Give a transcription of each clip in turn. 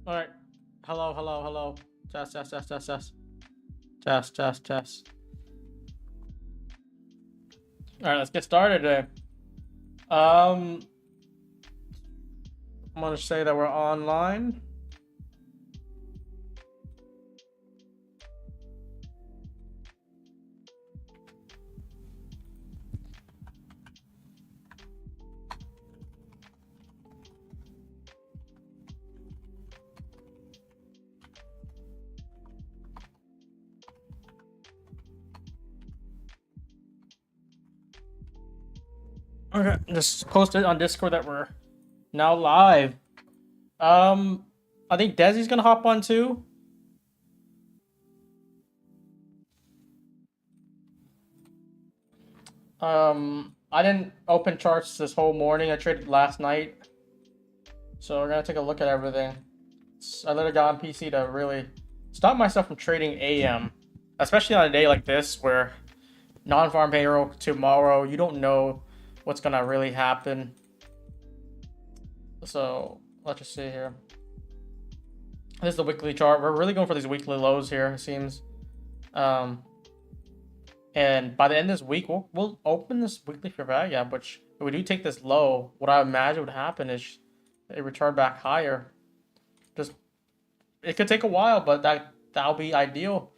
All right. Hello, hello, hello. Test, test, test, test, test. Test, test, test. All right, let's get started today. I'm gonna say that we're online. Okay, just post it on Discord that we're now live. I think DHESI's gonna hop on too. I didn't open charts this whole morning. I traded last night, so we're gonna take a look at everything. I literally got on PC to really stop myself from trading AM, especially on a day like this where non-farm payroll tomorrow. You don't know what's gonna really happen. So let's just see here. This is the weekly chart. We're really going for these weekly lows here, it seems. And by the end of this week, we'll open this weekly fair value gap, which if we do take this low, what I imagine would happen is it return back higher. Just it could take a while, but that'll be ideal.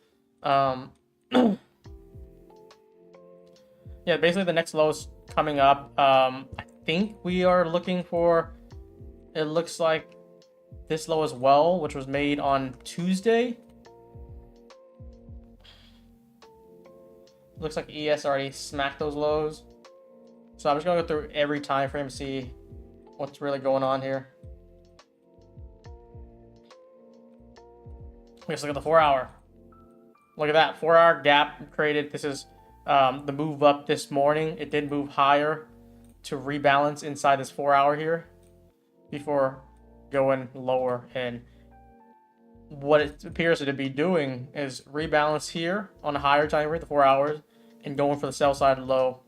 Yeah, basically the next low is coming up. I think we are looking for, it looks like this low as well, which was made on Tuesday. Looks like ES already smacked those lows. So I'm just gonna go through every time frame, see what's really going on here. Let's look at the 4 hour. Look at that 4 hour gap created. This is the move up this morning. It did move higher to rebalance inside this 4 hour here before going lower. And what it appears to be doing is rebalance here on a higher time frame, the 4 hours, and going for the sell side low.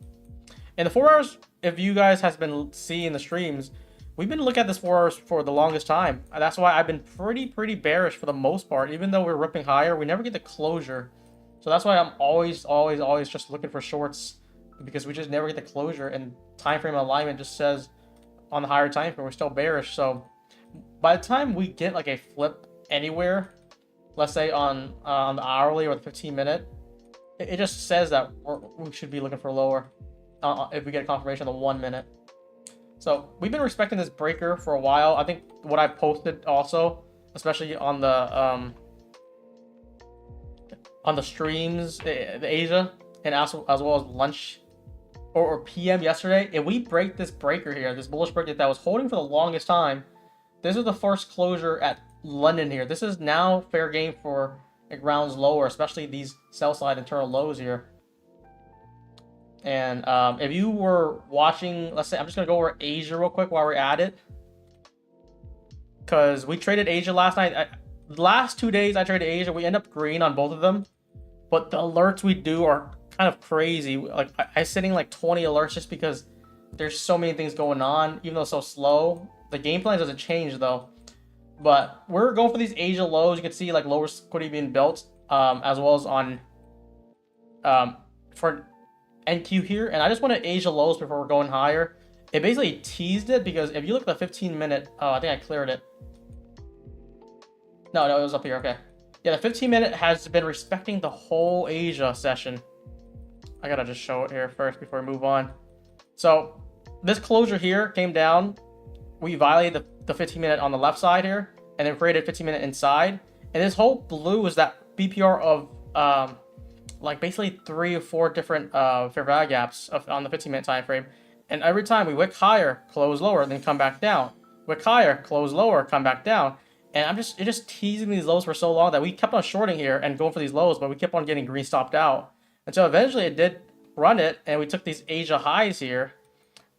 And the 4 hours, if you guys has been seeing the streams, we've been looking at this 4 hours for the longest time. That's why I've been pretty bearish for the most part. Even though we're ripping higher, we never get the closure. So that's why I'm always just looking for shorts, because we just never get the closure, and time frame alignment just says on the higher time frame we're still bearish. So by the time we get like a flip anywhere, let's say on the hourly or the 15-minute, it just says that we should be looking for lower if we get a confirmation on the 1 minute. So we've been respecting this breaker for a while. I think what I posted also, especially on the streams, the Asia, and also as well as lunch or PM yesterday, if we break this breaker here, this bullish breaker that was holding for the longest time, this is the first closure at London here. This is now fair game for like rounds lower, especially these sell side internal lows here. And if you were watching, let's say, I'm just gonna go over Asia real quick while we're at it, because we traded Asia last night. The last 2 days I traded Asia, we end up green on both of them, but the alerts we do are kind of crazy. Like I'm sitting like 20 alerts just because there's so many things going on, even though it's so slow. The game plan doesn't change though. But we're going for these Asia lows. You can see like lower liquidity being built, as well as on for NQ here. And I just wanted Asia lows before we're going higher. It basically teased it, because if you look at the 15-minute, I think I cleared it. No, it was up here. Okay. Yeah, the 15-minute has been respecting the whole Asia session. I gotta just show it here first before we move on. So this closure here came down. We violated the 15-minute on the left side here, and then created 15-minute inside. And this whole blue is that BPR of like basically 3 or 4 different fair value gaps on the 15-minute time frame. And every time we wick higher, close lower, then come back down. Wick higher, close lower, come back down. And it just teasing these lows for so long that we kept on shorting here and going for these lows, but we kept on getting green stopped out until eventually it did run it, and we took these Asia highs here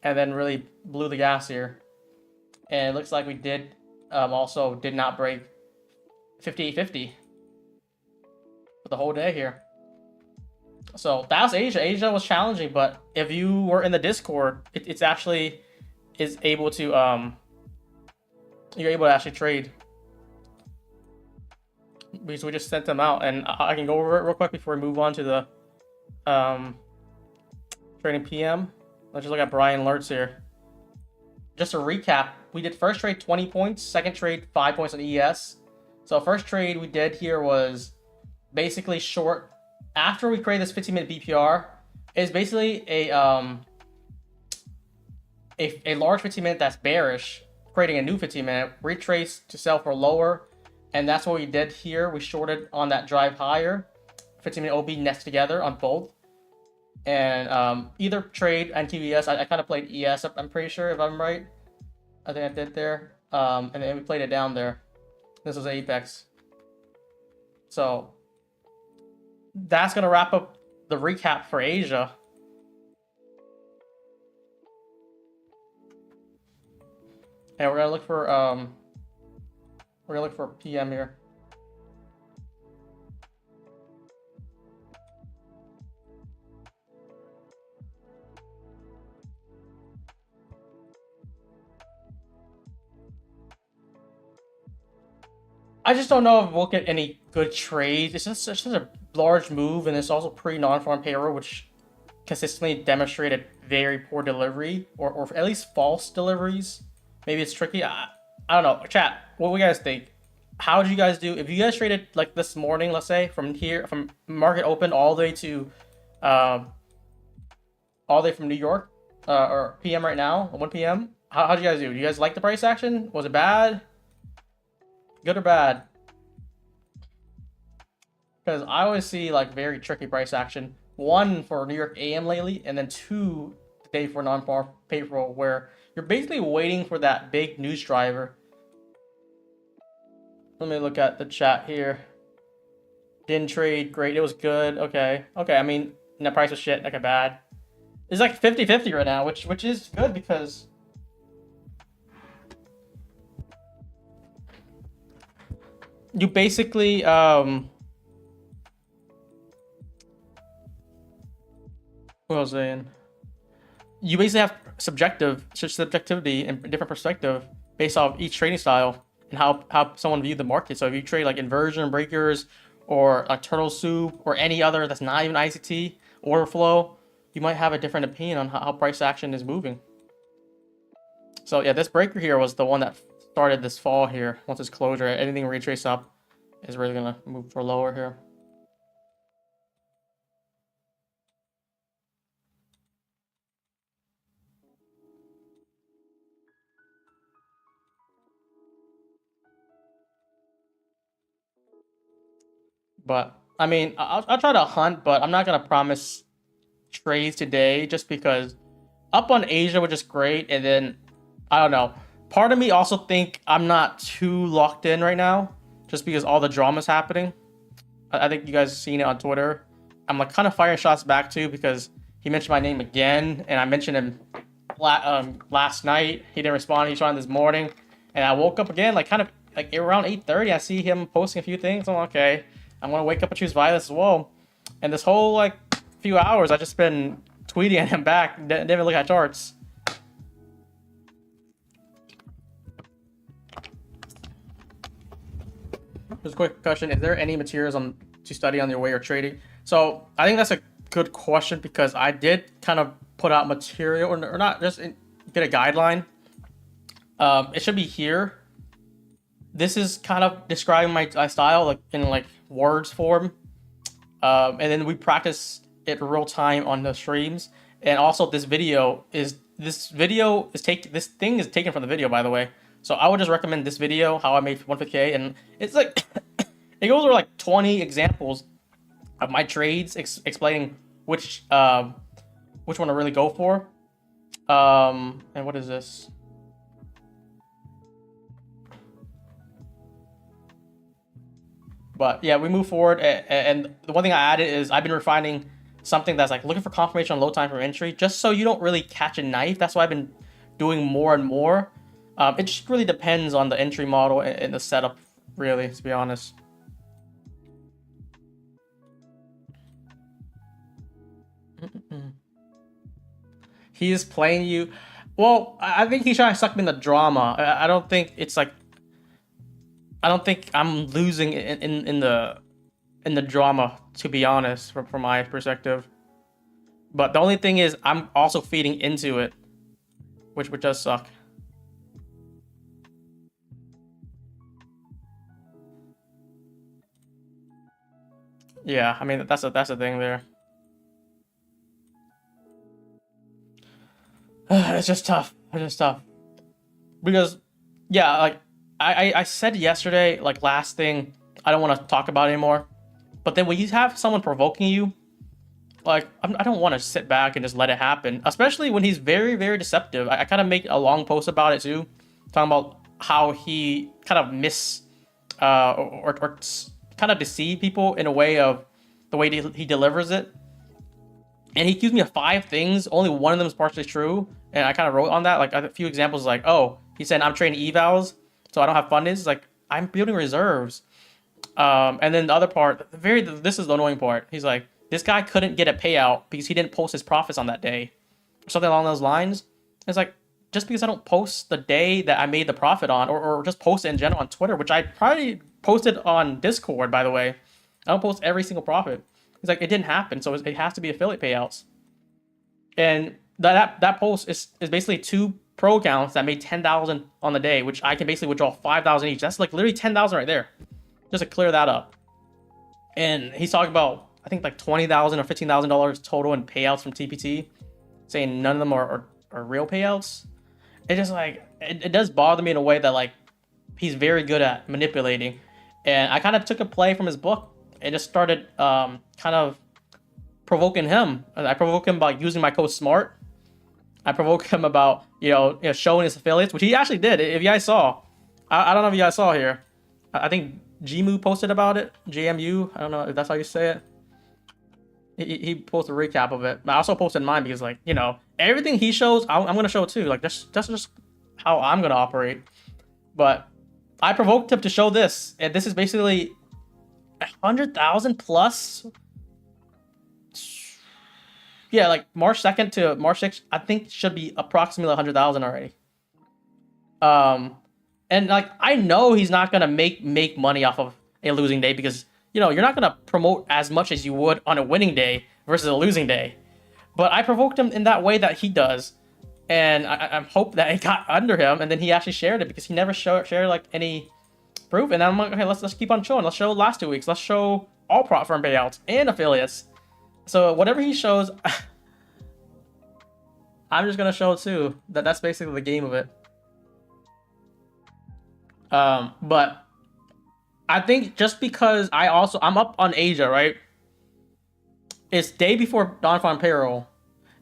and then really blew the gas here. And it looks like we did also did not break 58.50 for the whole day here. So that's Asia. Asia was challenging, but if you were in the Discord, it's actually is able to you're able to actually trade because we just sent them out, and I can go over it real quick before we move on to the trading PM. Let's just look at Brian alerts here. Just to recap, we did first trade 20 points, second trade 5 points on ES. So first trade we did here was basically short. After we create this 15-minute BPR, is basically a large 15-minute that's bearish, creating a new 15-minute, retrace to sell for lower, and that's what we did here. We shorted on that drive higher, 15-minute OB nest together on both, and either trade and TVS. I kind of played ES, I'm pretty sure, if I'm right. I think I did there, and then we played it down there. This was Apex. So that's gonna wrap up the recap for Asia. And we're gonna look for PM here. I just don't know if we'll get any good trades. It's just such a large move, and it's also pre-non-farm payroll, which consistently demonstrated very poor delivery, or at least false deliveries. Maybe it's tricky. I don't know. Chat, what do you guys think? How did you guys do? If you guys traded like this morning, let's say from here, from market open all the way to, all the way from New York, or PM right now, 1 PM. How did you guys do? Do you guys like the price action? Was it bad? Good or bad? Because I always see like very tricky price action. One for New York AM lately, and then two today for non-farm payroll, where you're basically waiting for that big news driver. Let me look at the chat here. Didn't trade, great, it was good, okay. I mean, net price was shit, okay, bad. It's like 50-50 right now, which is good because you basically what was I saying? You basically have subjectivity and different perspective based off each trading style and how someone viewed the market. So if you trade like inversion breakers or like turtle soup or any other that's not even ICT order flow, you might have a different opinion on how price action is moving. So yeah, this breaker here was the one that started this fall here. Once it's closure, anything retrace up is really gonna move for lower here. But I mean, I'll try to hunt, but I'm not gonna promise trades today just because up on Asia, which is great, and then I don't know. Part of me also think I'm not too locked in right now, just because all the drama's happening. I think you guys have seen it on Twitter. I'm like kind of firing shots back too because he mentioned my name again, and I mentioned him last night. He didn't respond. He responded this morning, and I woke up again like kind of like around 8:30. I see him posting a few things. I'm like, okay, I'm gonna wake up and choose violence as well. And this whole like few hours, I just been tweeting at him back. Didn't even look at charts. Just a quick question: is there any materials to study on your way or trading? So I think that's a good question because I did kind of put out material, or not just get a guideline. It should be here. This is kind of describing my style, like in like words form, and then we practice it real time on the streams. And also, this thing is taken from the video, by the way. So I would just recommend this video, how I made 150K, and it's like it goes over like 20 examples of my trades, explaining which one to really go for. And what is this? But yeah, we move forward, and the one thing I added is I've been refining something that's like looking for confirmation on low time for entry, just so you don't really catch a knife. That's why I've been doing more and more. It just really depends on the entry model and the setup, really, to be honest. He is playing you. Well, I think he's trying to suck me in the drama. I don't think it's like I don't think I'm losing in the drama, to be honest, from my perspective. But the only thing is, I'm also feeding into it, which does suck. Yeah, I mean that's the thing there. It's just tough. It's just tough because, yeah, like I said yesterday, like last thing, I don't want to talk about it anymore. But then when you have someone provoking you, like I don't want to sit back and just let it happen, especially when he's very, very deceptive. I kind of make a long post about it too, talking about how he kind of or kind of deceive people in a way of the way he delivers it. And he accused me of 5 things. Only one of them is partially true, and I kind of wrote on that, like a few examples, like, oh, he said I'm trading evals, so I don't have fundings. Like, I'm building reserves. And then the other part, this is the annoying part. He's like, this guy couldn't get a payout because he didn't post his profits on that day, or something along those lines. It's like, just because I don't post the day that I made the profit on, or just post it in general on Twitter, which I probably posted on Discord, by the way. I don't post every single profit. It's like, it didn't happen, so it has to be affiliate payouts. And that post is basically 2 pro accounts that made 10,000 on the day, which I can basically withdraw 5,000 each. That's like literally 10,000 right there, just to clear that up. And he's talking about, I think, like $20,000 or $15,000 total in payouts from TPT, saying none of them are real payouts. It just like it does bother me in a way that, like, he's very good at manipulating. And I kind of took a play from his book and just started kind of provoking him. I provoke him by using my code SMART. I provoke him about showing his affiliates, which he actually did. If you guys saw, I don't know if you guys saw here. I think Gmu posted about it. JMU. I don't know if that's how you say it. He posted a recap of it. I also posted mine because, like, everything he shows, I'm gonna show too. Like, that's just how I'm gonna operate. But I provoked him to show this, and this is basically 100,000 plus. Yeah, like March 2nd to March 6th, I think should be approximately 100,000 already. And like, I know he's not gonna make money off of a losing day, because you're not gonna promote as much as you would on a winning day versus a losing day. But I provoked him in that way that he does, and I hope that it got under him, and then he actually shared it, because he never shared like any proof. And then I'm like, okay, let's keep on showing. Let's show the last 2 weeks. Let's show all prop firm payouts and affiliates. So whatever he shows, I'm just gonna show too. That's basically the game of it. But I think just because I'm up on Asia, right? It's day before non-farm payroll,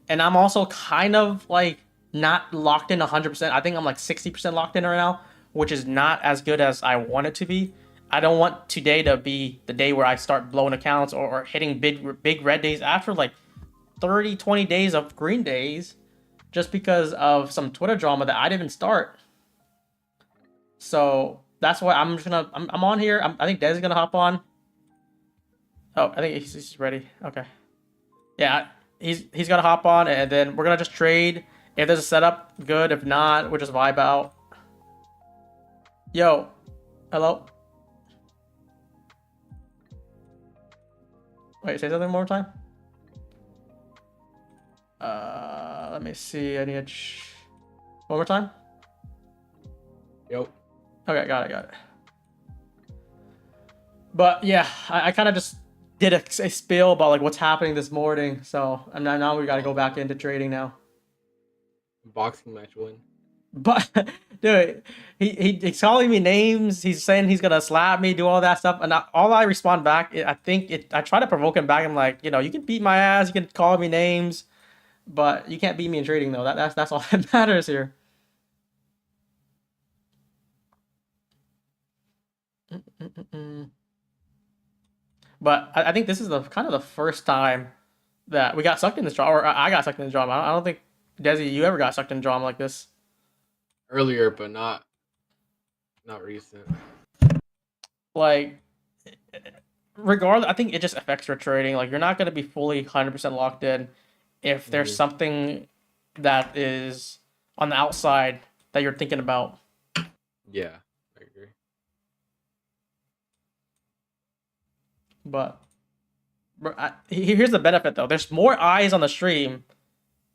and I'm also kind of like not locked in 100%. I think I'm like 60% locked in right now, which is not as good as I want it to be. I don't want today to be the day where I start blowing accounts or hitting big red days after like 30, 20 days of green days, just because of some Twitter drama that I didn't even start. So that's why I'm on here. I think Desi's gonna hop on. Oh, I think he's ready. Okay. Yeah, he's gonna hop on, and then we're gonna just trade. If there's a setup, good. If not, we'll just vibe out. Yo, hello. Wait, say something one more time. Let me see. I need one more time. Yep. Okay, got it. But yeah, I kind of just did a spill about like what's happening this morning. So now we got to go back into trading now. Boxing match win. But dude, he's calling me names. He's saying he's gonna slap me, do all that stuff, and all I respond back, I try to provoke him back. I'm like, you can beat my ass, you can call me names, but you can't beat me in trading though. That's all that matters here. But I think this is the kind of the first time that we got sucked in this drama, or I got sucked in the drama. I don't think, Desi, you ever got sucked in drama like this. Earlier, but not recent. Like, regardless, I think it just affects your trading. Like, you're not going to be fully 100% locked in if there's something that is on the outside that you're thinking about. Yeah, I agree. But here's the benefit though. There's more eyes on the stream.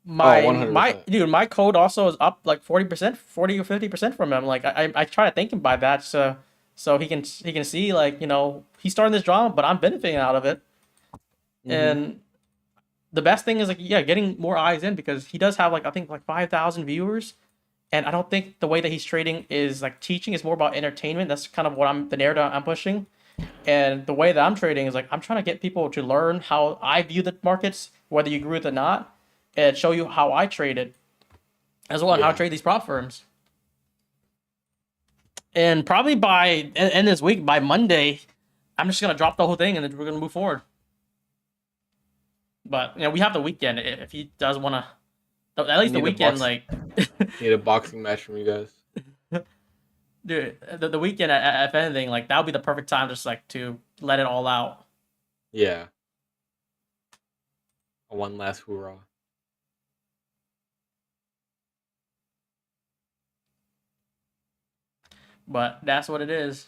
My 100%. dude, my code also is up like 40%, 40 or 50% from him. Like I try to thank him by that, so he can see, like, you know, he's starting this drama, but I'm benefiting out of it. And the best thing is, like, yeah, getting more eyes in, because he does have like, I think like 5,000 viewers, and I don't think the way that he's trading is like teaching. Is more about entertainment. That's kind of what the narrative I'm pushing. And the way that I'm trading is like, I'm trying to get people to learn how I view the markets, whether you agree with it or not, and show you how I trade it, as well as how I trade these prop firms. And probably by end this week, by Monday, I'm just gonna drop the whole thing, and then we're gonna move forward. But you know, we have the weekend if he does want to. At least the weekend, like. Need a boxing match from you guys. Dude, the weekend, if anything, like, that would be the perfect time just like to let it all out. Yeah. One last hoorah. But that's what it is.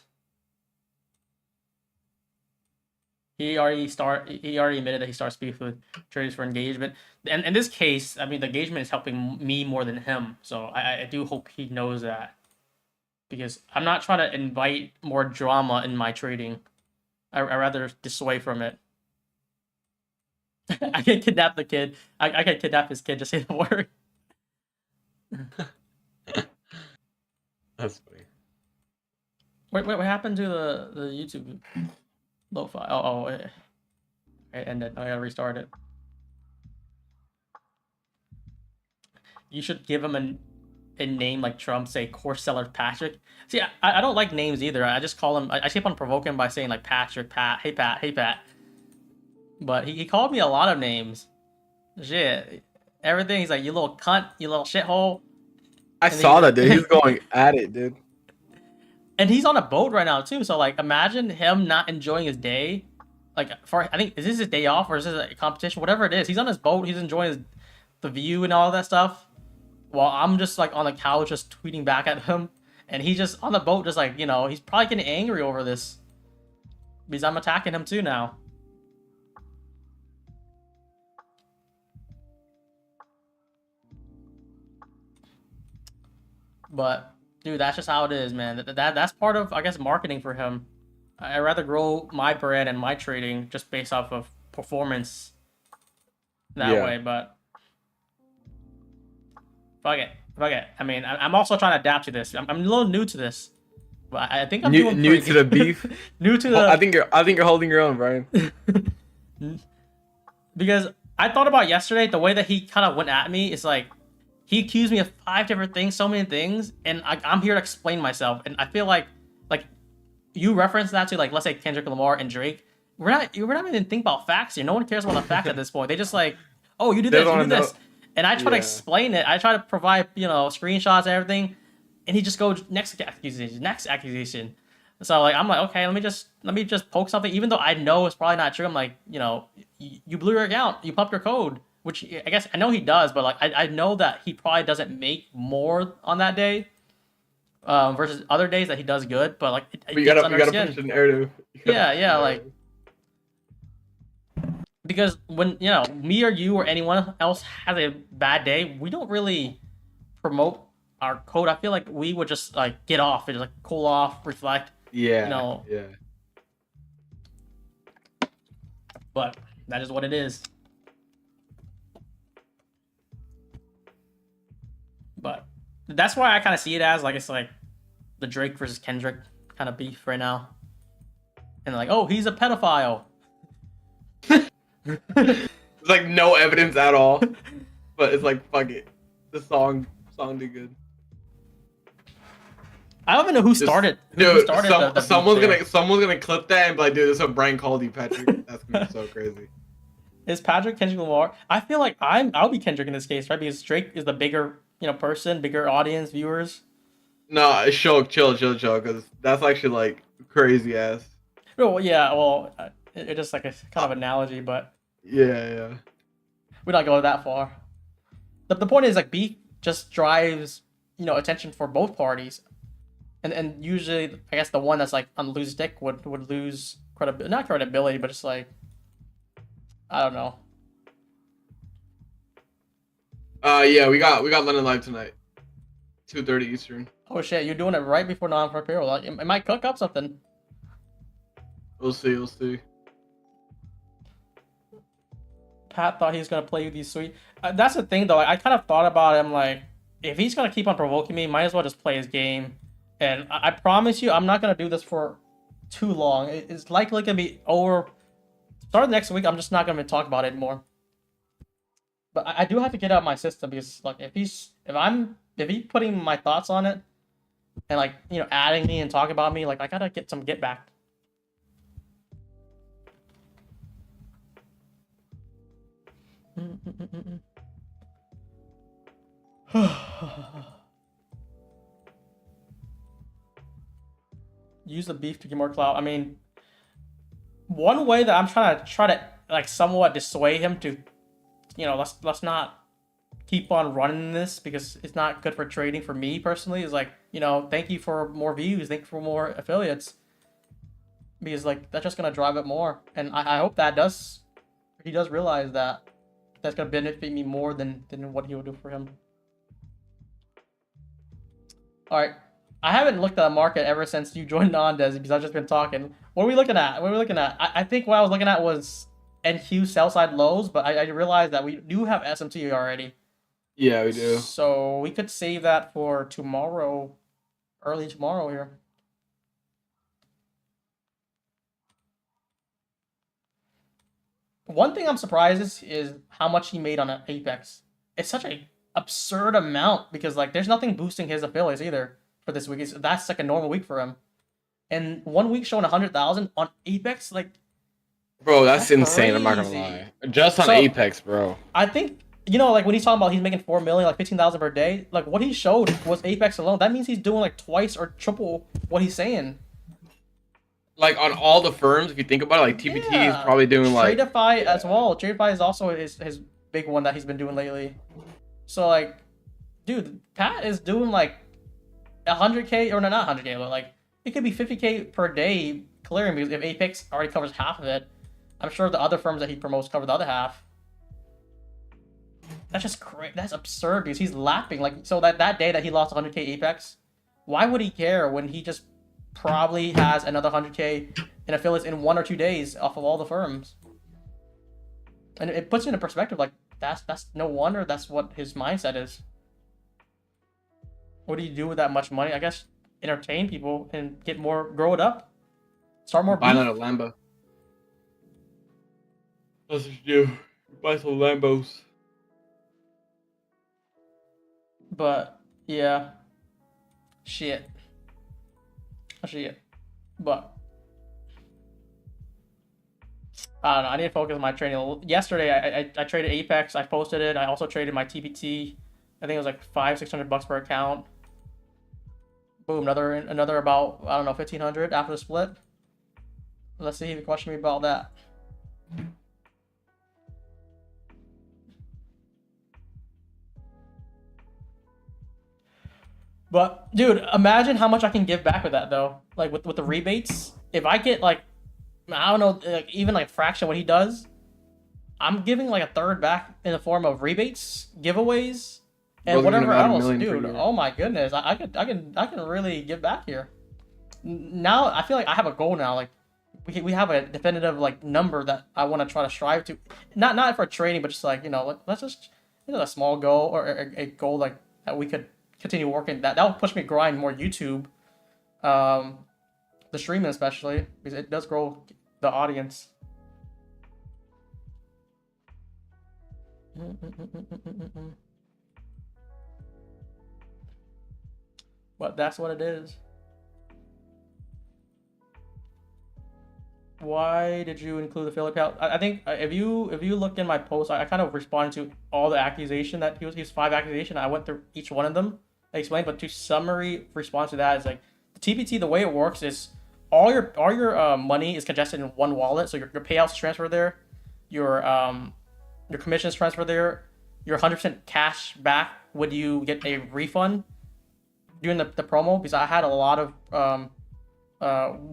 He already admitted that he started speaking with traders for engagement. And in this case, I mean, the engagement is helping me more than him. So I do hope he knows that. Because I'm not trying to invite more drama in my trading. I rather dissuade from it. I can kidnap the kid. I can kidnap his kid, just say the word. That's funny. Wait, what happened to the YouTube lo-fi? Oh, it ended. I gotta restart it. You should give him a name like Trump, say course seller Patrick. See, I don't like names either. I just call him. I keep on provoking him by saying like Patrick, Pat, hey Pat. But he called me a lot of names. Shit, everything. He's like, you little cunt, you little shithole. I saw that, dude. He's going at it, dude. And he's on a boat right now too. So like, imagine him not enjoying his day. Like, I think, is this his day off or is this a competition? Whatever it is, he's on his boat. He's enjoying the view and all that stuff. While I'm just like on the couch, just tweeting back at him, and he's just on the boat, just like, you know, he's probably getting angry over this because I'm attacking him too now. But dude, that's just how it is, man. That's part of, I guess, marketing for him. I'd rather grow my brand and my trading just based off of performance that way, but fuck it. I mean, I'm also trying to adapt to this. I'm a little new to this, but I think I'm doing new to the beef. New to the. I think you're holding your own, Brian. Because I thought about yesterday, the way that he kind of went at me is like, he accused me of 5 different things, so many things, and I'm here to explain myself. And I feel like you reference that to, like, let's say Kendrick Lamar and Drake. We're not even thinking about facts here. No one cares about the facts at this point. They just like, oh, you do this, you do this. And I try to explain it. I try to provide, you know, screenshots and everything. And he just goes next accusation. So like, I'm like, okay, let me just poke something, even though I know it's probably not true. I'm like, you know, you blew your account, you pumped your code, which I guess I know he does, but like, I know that he probably doesn't make more on that day. Versus other days that he does good, but like, you gotta push the narrative. Yeah, like, because when, you know, me or you or anyone else has a bad day, we don't really promote our code. I feel like we would just like get off and just like cool off, reflect. Yeah. You know. Yeah. But that is what it is. But that's why I kind of see it as like, it's like the Drake versus Kendrick kind of beef right now. And like, oh, he's a pedophile. There's like no evidence at all, but it's like, fuck it. The song did good. I don't even know who started. Someone's gonna clip that and be like, dude, this is what Brian called you, Patrick. That's gonna be so crazy. Is Patrick Kendrick Lamar? I feel like I'll be Kendrick in this case, right? Because Drake is the bigger, you know, person, bigger audience, viewers. No, chill, because that's actually like crazy ass. Oh yeah, well, it's just like a kind of analogy, but yeah, we don't go that far. The point is, like, beef just drives, you know, attention for both parties, and usually I guess the one that's like on the lose stick would lose not credibility, but just like, I don't know. Yeah, we got London Live tonight, 2:30 Eastern. Oh shit, you're doing it right before non-farm payroll. Like, it might cook up something. We'll see. Pat thought he was gonna play with these sweet. That's the thing though. I kind of thought about him like, if he's gonna keep on provoking me, might as well just play his game. And I promise you, I'm not gonna do this for too long. It's likely gonna be over. Start next week. I'm just not gonna talk about it anymore. But I do have to get out of my system because like if he's putting my thoughts on it and like adding me and talking about me, like I gotta get some get back. Use the beef to get more clout. I mean, one way that I'm trying to like somewhat dissuade him to, let's not keep on running this because it's not good for trading for me personally. Is like, thank you for more views, thank you for more affiliates, because like that's just gonna drive it more. And I hope that he does realize that that's gonna benefit me more than what he will do for him. All right. I haven't looked at the market ever since you joined on, Desi, because I've just been talking. What are we looking at? I think what I was looking at was NQ sell side lows, but I realized that we do have SMT already. Yeah, we do. So we could save that for tomorrow, early tomorrow here. One thing I'm surprised is how much he made on an Apex. It's such an absurd amount because like there's nothing boosting his affiliates either for this week. That's like a normal week for him. And 1 week showing 100,000 on Apex, like, bro, that's insane. crazy. I'm not gonna lie. Just on Apex, bro. I think like when he's talking about he's making 4 million, like 15,000 per day. Like what he showed was Apex alone. That means he's doing like twice or triple what he's saying. Like on all the firms, if you think about it, like TPT is probably doing like Tradeify as well. Tradeify is also his big one that he's been doing lately. So like, dude, Pat is doing like 100K or no, not 100K, but like it could be 50K per day clearing because if Apex already covers half of it, I'm sure the other firms that he promotes cover the other half. That's just crazy. That's absurd because he's lapping. Like, so that day that he lost 100K Apex, why would he care when he just probably has another 100K in affiliates in 1 or 2 days off of all the firms? And it puts it into perspective. Like that's no wonder that's what his mindset is. What do you do with that much money? I guess entertain people and get more, grow it up, start more. Buy another Lambo. That's what you do. Buy some Lambos. But yeah, shit. But I don't know. I need to focus on my trading. Yesterday, I traded Apex. I posted it. I also traded my TPT. I think it was like $500-600 per account. Boom, another about, I don't know, 1,500 after the split. Let's see if you question me about that. But dude, imagine how much I can give back with that though. Like with the rebates, if I get like, I don't know, like even like fraction what he does, I'm giving like a third back in the form of rebates, giveaways, and whatever else, dude. Oh my goodness, I can really give back here. Now I feel like I have a goal now. Like we have a definitive like number that I want to try to strive to. Not for trading, but just like let's just a small goal or a goal like that we could continue working. That will push me to grind more YouTube, the streaming especially because it does grow the audience. But that's what it is. Why did you include the affiliate payout? I think if you look in my post, I kind of responded to all the accusation that he was 5 accusation. I went through each one of them. I explained, but to summary response to that is like the TPT. The way it works is all your money is congested in one wallet. So your payouts transfer there, your commissions transfer there, your 100% cash back when you get a refund during the promo. Because I had a lot of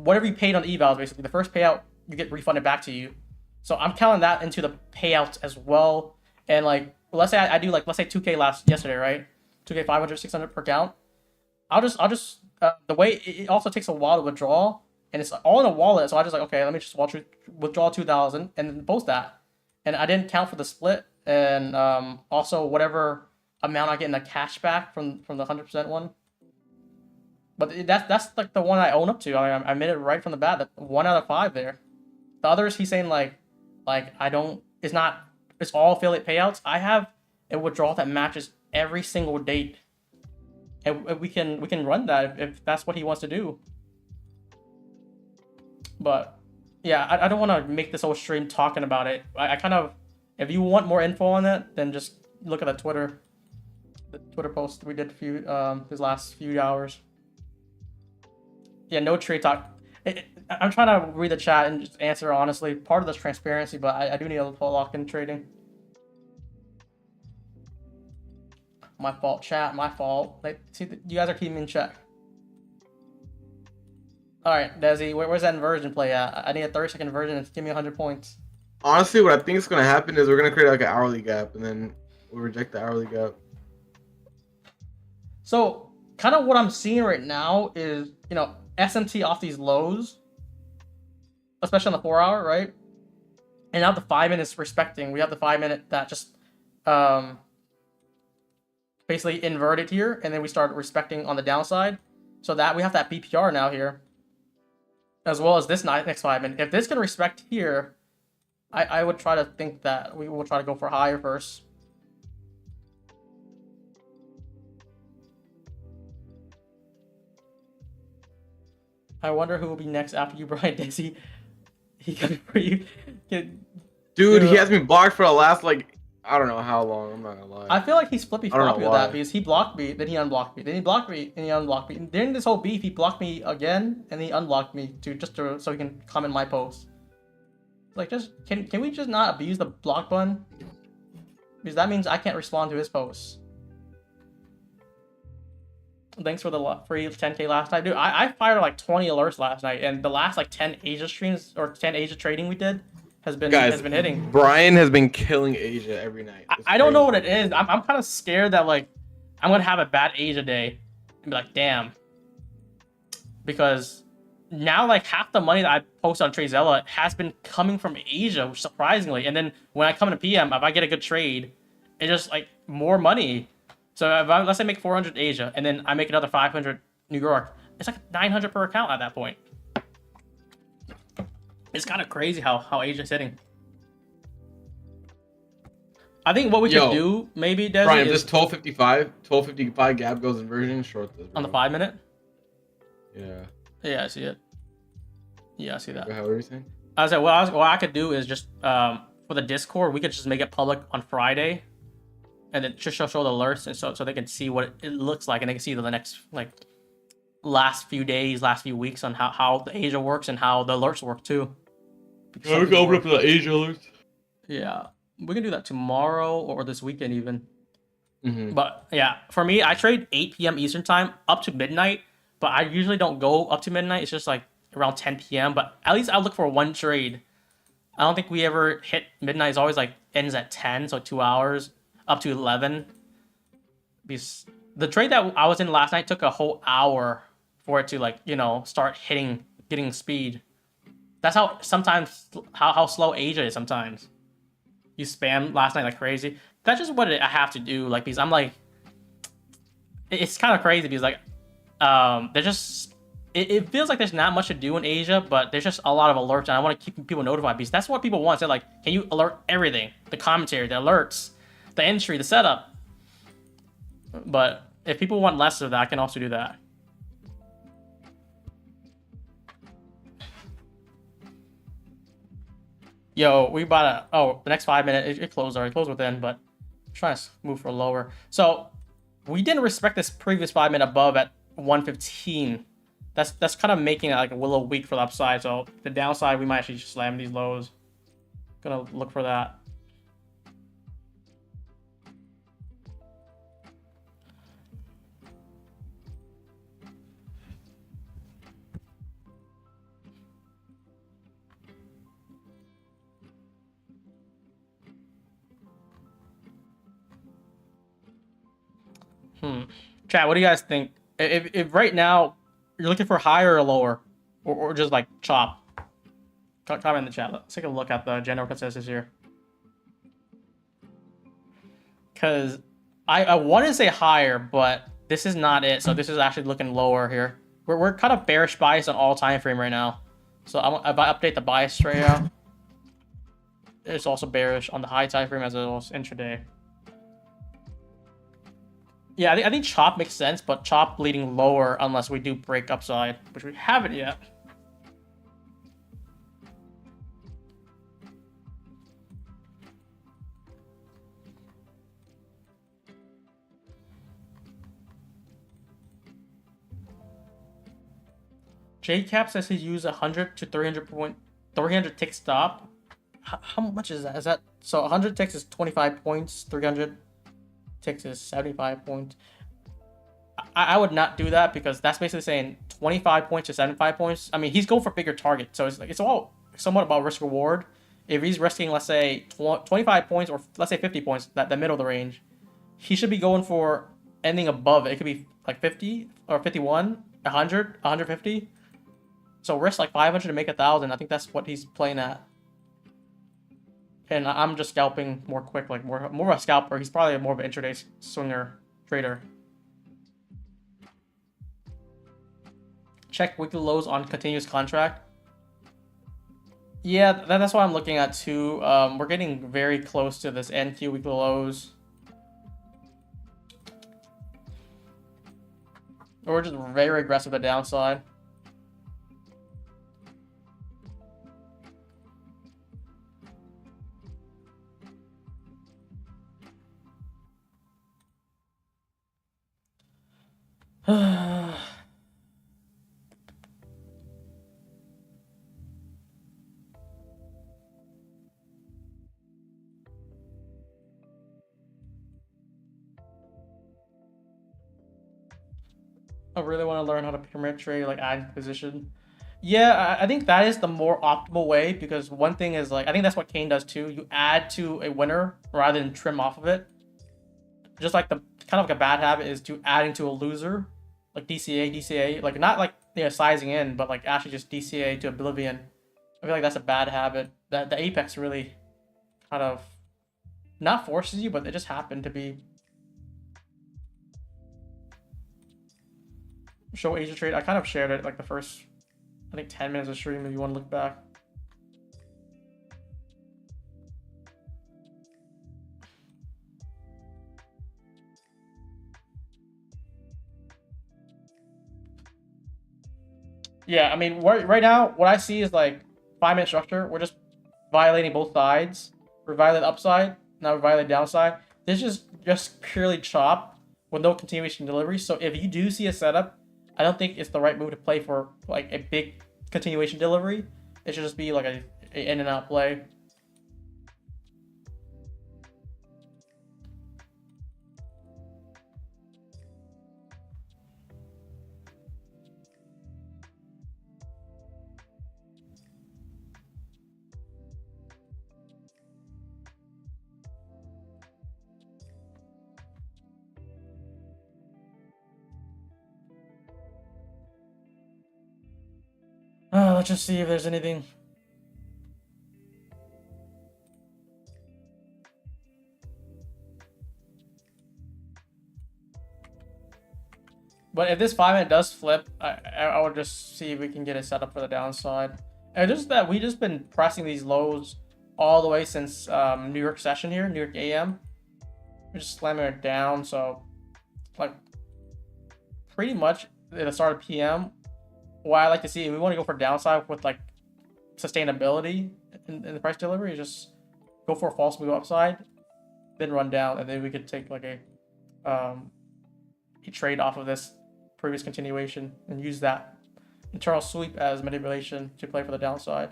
whatever you paid on the evals, basically the first payout you get refunded back to you. So I'm counting that into the payouts as well. And like, let's say I do like, let's say 2K yesterday, right? 2K 500, 600 per count. I'll just the way it also takes a while to withdraw, and it's all in a wallet. So I just like, okay, let me just withdraw 2,000 and then post that. And I didn't count for the split, and also whatever amount I get in the cash back from the 100% one. But that's like the one I own up to. I made it right from the bat. That 1 out of 5 there. The others, he's saying like I don't. It's not. It's all affiliate payouts. I have a withdrawal that matches every single date, and we can run that if that's what he wants to do. But yeah, I don't want to make this whole stream talking about it. I kind of, if you want more info on it, then just look at the Twitter post we did his last few hours. Yeah, no trade talk. I'm trying to read the chat and just answer honestly. Part of this transparency, but I do need a little lock-in trading. My fault, chat. My fault. Like, see, you guys are keeping me in check. All right, Desi, where's that inversion play at? I need a 30-second inversion and give me 100 points. Honestly, what I think is going to happen is we're going to create like an hourly gap, and then we'll reject the hourly gap. So, kind of what I'm seeing right now is, you know, SMT off these lows, especially on the 4-hour, right? And now the 5 minutes respecting. We have the 5 minute that just basically inverted here, and then we start respecting on the downside. So that we have that BPR now here, as well as this next 5 minute. If this can respect here, I would try to think that we will try to go for higher first. I wonder who will be next after you, Brian Desi. He coming for you. Dude, he has me blocked for the last, like, I don't know how long. I'm not gonna lie. I feel like he's flippy floppy with that because he blocked me, then he unblocked me, then he blocked me, and he unblocked me. And during this whole beef, he blocked me again, and he unblocked me so he can comment my post. Like, just can we just not abuse the block button? Because that means I can't respond to his posts. Thanks for the free 10K last night, dude. I fired like 20 alerts last night, and the last like 10 Asia streams or 10 Asia trading we did has been hitting. Brian has been killing Asia every night. I don't know what it is. I'm kind of scared that like I'm gonna have a bad Asia day and be like, damn, because now like half the money that I post on TradeZilla has been coming from Asia, which surprisingly. And then when I come into PM, if I get a good trade, it's just like more money. So if let's say I make 400 Asia, and then I make another 500 New York, it's like 900 per account at that point. It's kind of crazy how Asia's hitting. I think what we could do, maybe, Desi, Brian, if this 1255 gap goes inversion, short this, bro. On the 5 minute? Yeah. Yeah, I see it. Yeah, I see that. How are you saying? I said, what I could do is just, for the Discord, we could just make it public on Friday, and then just show the alerts, and so they can see what it looks like, and they can see the next, like, last few days, last few weeks on how the Asia works and how the alerts work, too. We can open up the Asia alerts. Yeah. We can do that tomorrow or this weekend even. Mm-hmm. But yeah, for me, I trade 8 p.m. Eastern time up to midnight, but I usually don't go up to midnight. It's just like around 10 p.m. But at least I look for one trade. I don't think we ever hit midnight. It's always like ends at 10, so 2 hours up to 11. Because the trade that I was in last night took a whole hour for it to like, you know, start getting speed. That's how sometimes how slow Asia is sometimes. You spam last night like crazy. That's just what I have to do. Like, because I'm like, it's kind of crazy because like, there's just, it feels like there's not much to do in Asia, but there's just a lot of alerts, and I want to keep people notified because that's what people want. They're like, can you alert everything? The commentary, the alerts, the entry, the setup. But if people want less of that, I can also do that. Yo, we bought the next 5 minutes, it closed already, closed within, but I'm trying to move for lower. So we didn't respect this previous 5 minute above at 115. That's kind of making it like a little weak for the upside. So the downside, we might actually just slam these lows. Gonna look for that. Chat, what do you guys think? If right now you're looking for higher or lower, or just like chop, comment in the chat. Let's take a look at the general consensus here. Because I want to say higher, but this is not it. So this is actually looking lower here. We're kind of bearish bias on all time frame right now. So if I update the bias right now, it's also bearish on the high time frame as well as intraday. Yeah, I think chop makes sense, but chop bleeding lower unless we do break upside, which we haven't yet. JCap says he used 100 to 300 tick stop. How much is that? Is that so? 100 ticks is 25 points. 300 ticks is 75 points. I would not do that because that's basically saying 25 points to 75 points. I mean, he's going for bigger targets, so it's all somewhat about risk reward. If he's risking, let's say 25 points or let's say 50 points, that the middle of the range, he should be going for anything above it. It could be like 50 or 51, 100, 150. So risk like 500 to make 1,000. I think that's what he's playing at. And I'm just scalping more quick, like more of a scalper. He's probably more of an intraday swinger trader. Check weekly lows on continuous contract. Yeah, that's what I'm looking at too. We're getting very close to this NQ weekly lows. We're just very aggressive at the downside. I really want to learn how to pyramid trade, like add position. Yeah, I think that is the more optimal way because one thing is like, I think that's what Kane does too. You add to a winner rather than trim off of it. Just like the kind of like a bad habit is to adding to a loser, like DCA, like not like sizing in, but like actually just DCA to oblivion. I feel like that's a bad habit that the Apex really kind of not forces you, but it just happened to be. Show Asia trade. I kind of shared it like the first, I think 10 minutes of stream if you want to look back. Yeah, I mean, right now, what I see is like 5-minute structure. We're just violating both sides. We're violating upside, now we're violating downside. This is just purely chop with no continuation delivery. So if you do see a setup, I don't think it's the right move to play for like a big continuation delivery. It should just be like a in and out play. Let's just see if there's anything. But if this 5-minute does flip, I would just see if we can get it set up for the downside. And just that we just been pressing these lows all the way since New York session here, New York AM. We're just slamming it down, so like pretty much at the start of PM. What I like to see, we want to go for downside with like sustainability in the price delivery. Just go for a false move upside, then run down, and then we could take like a trade off of this previous continuation and use that internal sweep as manipulation to play for the downside.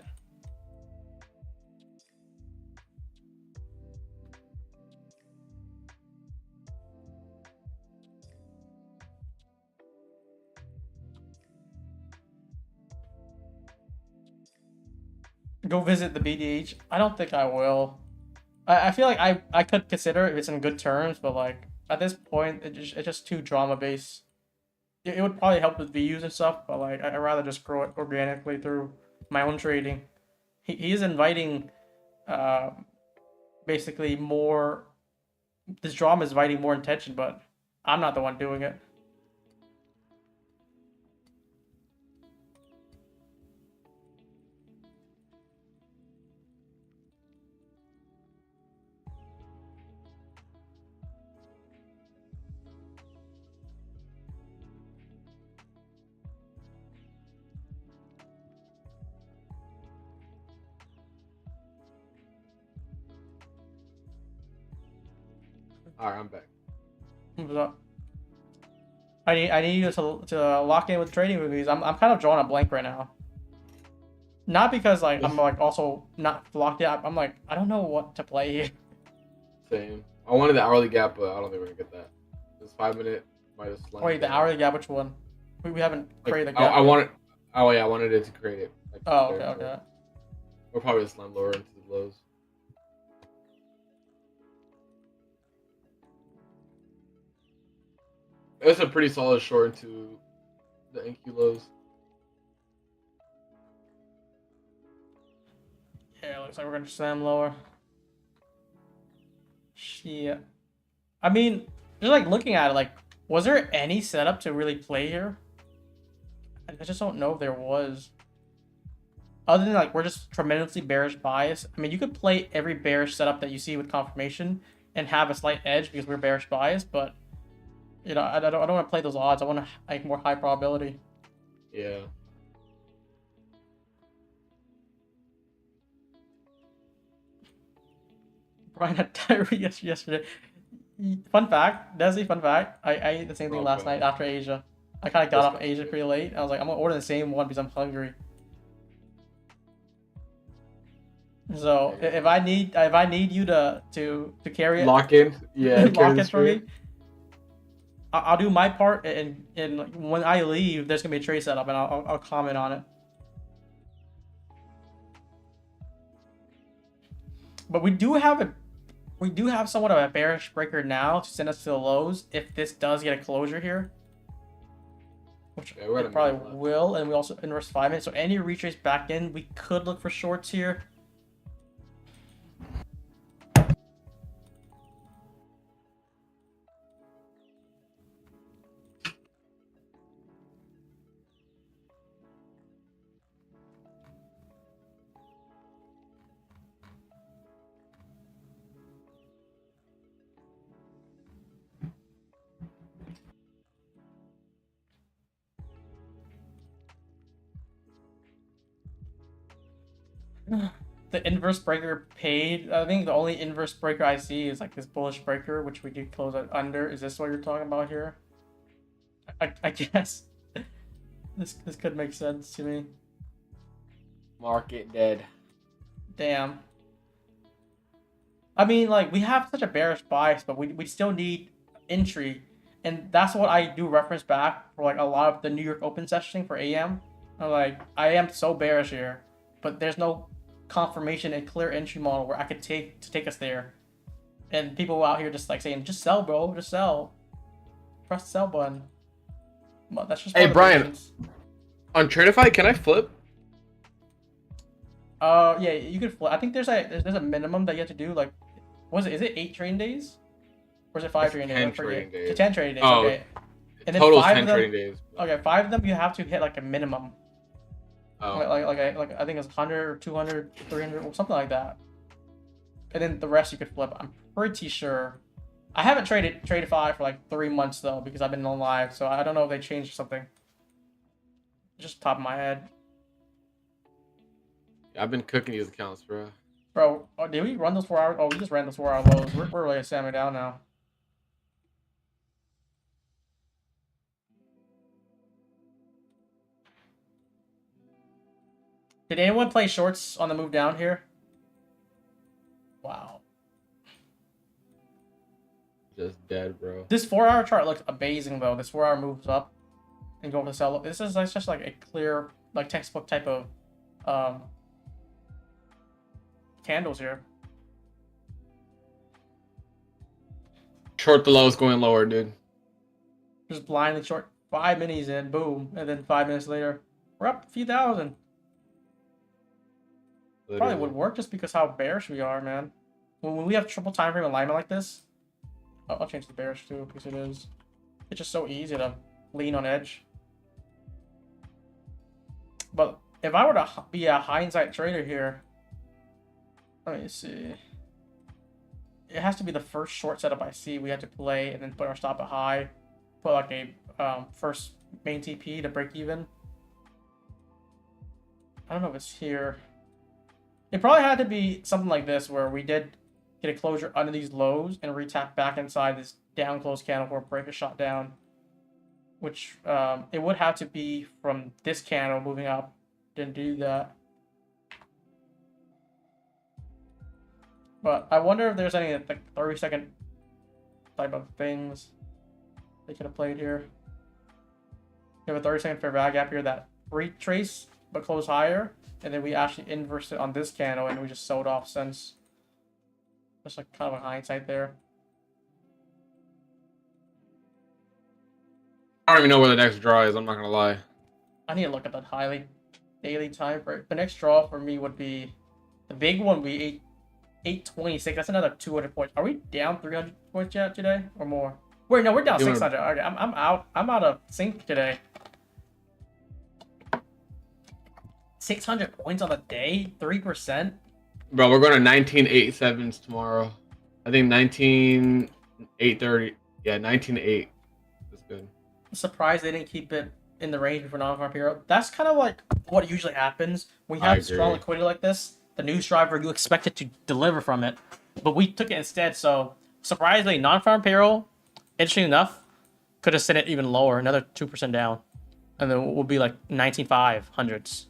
Go visit the BDH. I don't think I will. I feel like I could consider if it's in good terms, but like at this point, it's just too drama based. It would probably help with views and stuff, but like I'd rather just grow it organically through my own trading. He's inviting, uh, basically more. This drama is inviting more attention, but I'm not the one doing it. All right, I'm back. What's up? I need you to lock in with trading with me. I'm kind of drawing a blank right now. Not because like I'm like also not locked in. I'm like I don't know what to play here. Same. I wanted the hourly gap, but I don't think we're gonna get that. This 5 minute might have slammed. Wait, the hourly gap, which one? We haven't created the Like, gap. I wanted. Oh yeah, I wanted it to create it. Like, Oh, there, okay, so okay. we'll probably slam lower into the lows. It's a pretty solid short into the NQ lows. Yeah, looks like we're gonna slam lower. Shit. I mean, just like looking at it, like, was there any setup to really play here? I just don't know if there was. Other than like we're just tremendously bearish bias. I mean, you could play every bearish setup that you see with confirmation and have a slight edge because we're bearish bias, but you know, I don't want to play those odds. I want to like more high probability. Yeah. Brian had diarrhea yesterday. Fun fact, DHESI, fun fact. I ate the same thing last night after Asia. I kind of got off Asia pretty late. I was like, I'm gonna order the same one because I'm hungry. So if I need you to carry it, Lock in, yeah, lock it for me. I'll do my part, and when I leave, there's gonna be a trade setup, and I'll comment on it. But we do have somewhat of a bearish breaker now to send us to the lows if this does get a closure here, which it probably will, and we also inverse 5 minutes. So any retrace back in, we could look for shorts here. The inverse breaker paid. I think the only inverse breaker I see is like this bullish breaker, which we did close it under. Is this what you're talking about here? I guess this could make sense to me. Market dead. Damn. I mean, like, we have such a bearish bias, but we still need entry, and that's what I do reference back for like a lot of the New York Open sessioning for AM. I'm like, I am so bearish here, but there's no confirmation and clear entry model where I could take us there. And people out here just like saying, just sell, bro, just sell. Press the sell button. But that's just. Hey Brian, on Tradeify, can I flip? Yeah, you could flip. I think there's a minimum that you have to do. Like, was it? Is it 8 trading days, or is it 5 trading days? 10 trading days. 10 trading days. Oh, okay. And then total 5 10 of them, trading days. Okay, 5 of them you have to hit like a minimum. Oh. Like I think it's 100 or 200, 300 or something like that. And then the rest you could flip. I'm pretty sure. I haven't traded 5 for like 3 months though because I've been on live, so I don't know if they changed something. Just top of my head. I've been cooking these accounts, bro. Bro, did we run those 4 hours? Oh, we just ran those 4 hour lows. We're really slamming down now. Did anyone play shorts on the move down here? Wow. Just dead, bro. This 4 hour chart looks amazing though. This 4 hour moves up and go for the sell. This is like, just like a clear, like textbook type of candles here. Short the lows going lower, dude. Just blindly short 5 minis in, boom, and then 5 minutes later, we're up a few thousand. Literally. Probably would work just because how bearish we are, man. When we have triple time frame alignment like this, I'll change the bearish too because it's just so easy to lean on edge. But if I were to be a hindsight trader here, let me see. It has to be the first short setup I see. We have to play and then put our stop at high, put like a first main TP to break even. I don't know if it's here. It probably had to be something like this where we did get a closure under these lows and retap back inside this down close candle for a break a shot down. Which it would have to be from this candle moving up. Didn't do that. But I wonder if there's any like 30-second type of things they could have played here. We have a 30-second fair value gap here that retrace but close higher, and then we actually inversed it on this candle and we just sold off since. Just like kind of a hindsight there. I don't even know where the next draw is. I'm not gonna lie. I need to look at that daily time frame. The next draw for me would be the big one. Would be 826. That's another 200 points. Are we down 300 points yet today or more? Wait, no, we're down 600. Okay, I'm out. I'm out of sync today. 600 points on the day, 3%. Bro, we're going to 19.87s tomorrow. I think 19.830. Yeah, 19.8. That's good. I'm surprised they didn't keep it in the range for non-farm hero. That's kind of like what usually happens. We have strong liquidity like this. The news driver, you expect it to deliver from it, but we took it instead. So surprisingly, non-farm payroll, interesting enough, could have sent it even lower, another 2% down, and then we'll be like 19,500s.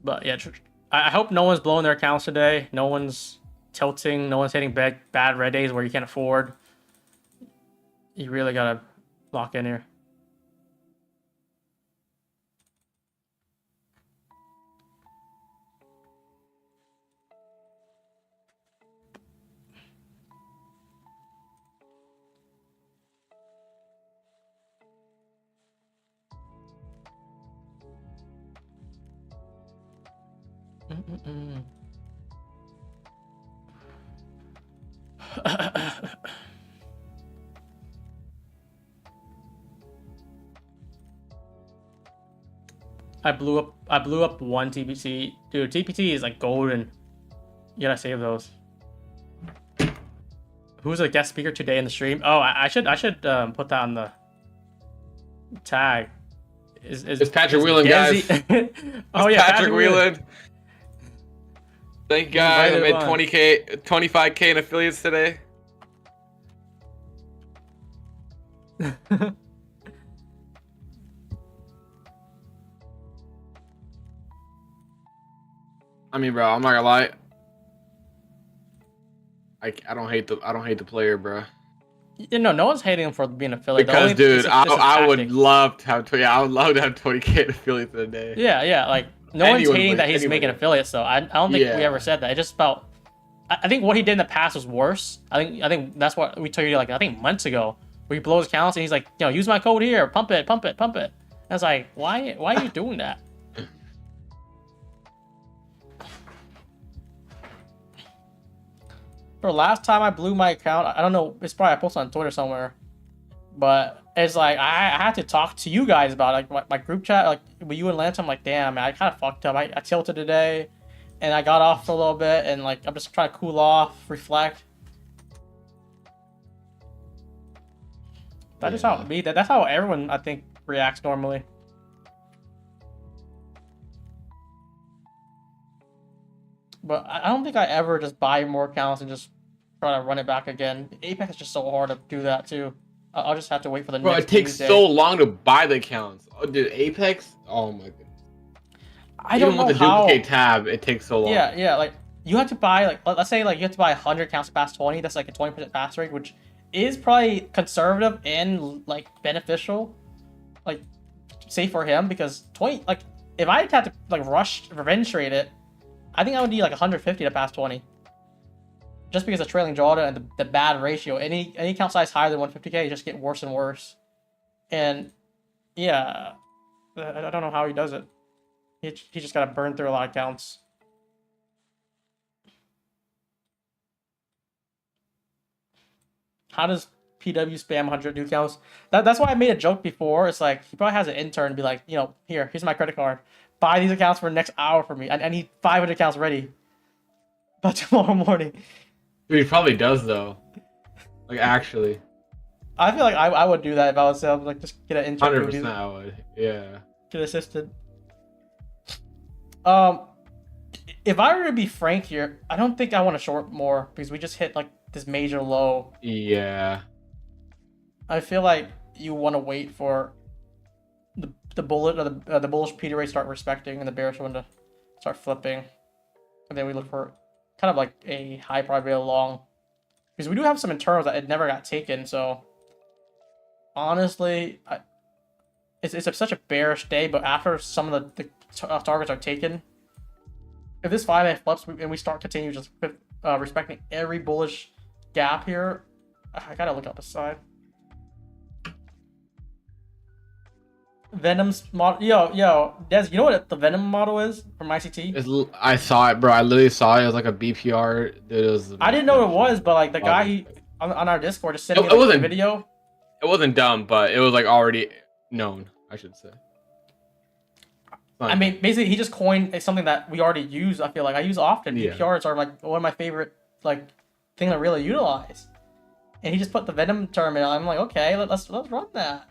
But yeah, I hope no one's blowing their accounts today. No one's tilting. No one's hitting bad red days where you can't afford. You really gotta lock in here. I blew up one TPT. Dude, TPT is like golden. You gotta save those. Who's a guest speaker today in the stream? Oh, I should put that on the tag. It's Patrick Whelan, guys. Oh yeah, Patrick Whelan. Thank God I made 20K, 25K in affiliates today. I mean, bro, I'm not gonna lie. I don't hate the player, bro. You know, no one's hating him for being an affiliate. Because, dude, I would love to have 20K in affiliates in a day. Yeah, like no one's hating that he's making affiliates. So I don't think we ever said that. It just felt. I think what he did in the past was worse. I think that's what we told you like I think months ago. Where he blows accounts and he's like, you know, use my code here, pump it. And it's like, why are you doing that? For last time I blew my account, I don't know, it's probably I posted on Twitter somewhere, but it's like I had to talk to you guys about it. Like my group chat, like with you and Lance. I'm like, damn, man, I kind of fucked up. I tilted today, and I got off for a little bit, and like I'm just trying to cool off, reflect. That's just how that's how everyone I think reacts normally. But I don't think I ever just buy more accounts and just try to run it back again. Apex is just so hard to do that too. I'll just have to wait for the next. Bro, it takes so long to buy the accounts. Oh, dude, Apex. Oh my goodness. I don't know with the duplicate tab, it takes so long. Yeah. Like you have to buy like let's say like you have to buy 100 accounts past 20. That's like a 20% pass rate, which is probably conservative and like beneficial, like say for him because 20 like if I had to like rush revenge trade it. I think I would need like 150 to pass 20. Just because of trailing drawdown and the bad ratio. Any account size higher than 150k just get worse and worse. And yeah, I don't know how he does it. He just got to burn through a lot of accounts. How does PW spam 100 new accounts? That's why I made a joke before. It's like, he probably has an intern be like, here's my credit card. Buy these accounts for the next hour for me. I need 500 accounts ready by tomorrow morning. Dude, he probably does though. Like actually. I feel like I would do that if I was like just get an intern. 100% I would. Yeah. Get assisted. If I were to be frank here, I don't think I want to short more because we just hit like this major low. Yeah. I feel like you want to wait for the bullish P rate start respecting and the bearish one to start flipping, and then we look for kind of like a high probability long, because we do have some internals that it never got taken. So honestly, it's such a bearish day, but after some of the targets are taken, if this 5 flips and we start continue just respecting every bullish gap here, I gotta look up a side. Venom's model, yo, Des, you know what the Venom model is from ICT? I saw it, bro. I literally saw it. It was like a BPR. I didn't know what it was, but like the guy on our Discord just sent me a video. It wasn't dumb, but it was like already known, I should say. I mean, basically, he just coined something that we already use. I feel like I use often. Yeah. BPRs are like one of my favorite like thing to really utilize. And he just put the Venom term in. I'm like, okay, let's run that.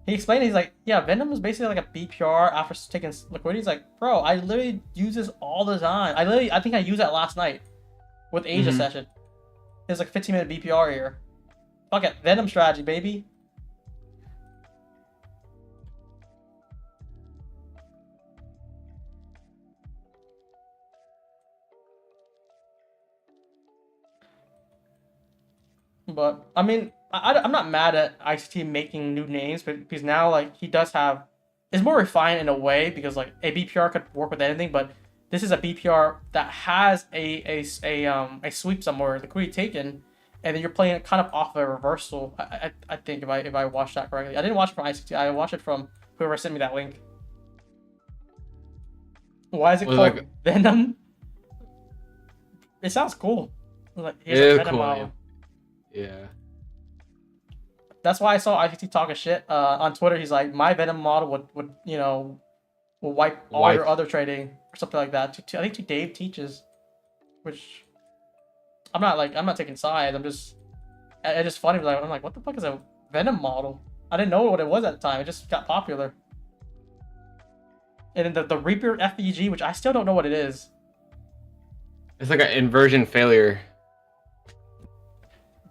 He explained, he's like, yeah, Venom is basically like a BPR after taking liquidity. He's like, bro, I literally use this all the time. I think I used that last night with Asia session. It's like 15-minute BPR here. Fuck it, Venom strategy, baby. But I mean, I'm not mad at ICT making new names, but because now like he does have, it's more refined in a way, because like a BPR could work with anything, but this is a BPR that has a sweep somewhere, liquidity taken, and then you're playing it kind of off a reversal. I think if I watched that correctly, I didn't watch it from ICT. I watched it from whoever sent me that link. Why is it called like Venom? It sounds cool. Like, it is cool. Yeah. That's why I saw ICT talking shit on Twitter. He's like, my Venom model would will wipe all your other trading or something like that. I think to Dave teaches, which I'm not taking sides. It's just funny. I'm like, what the fuck is a Venom model? I didn't know what it was at the time. It just got popular. And then the Reaper FEG, which I still don't know what it is. It's like an inversion failure.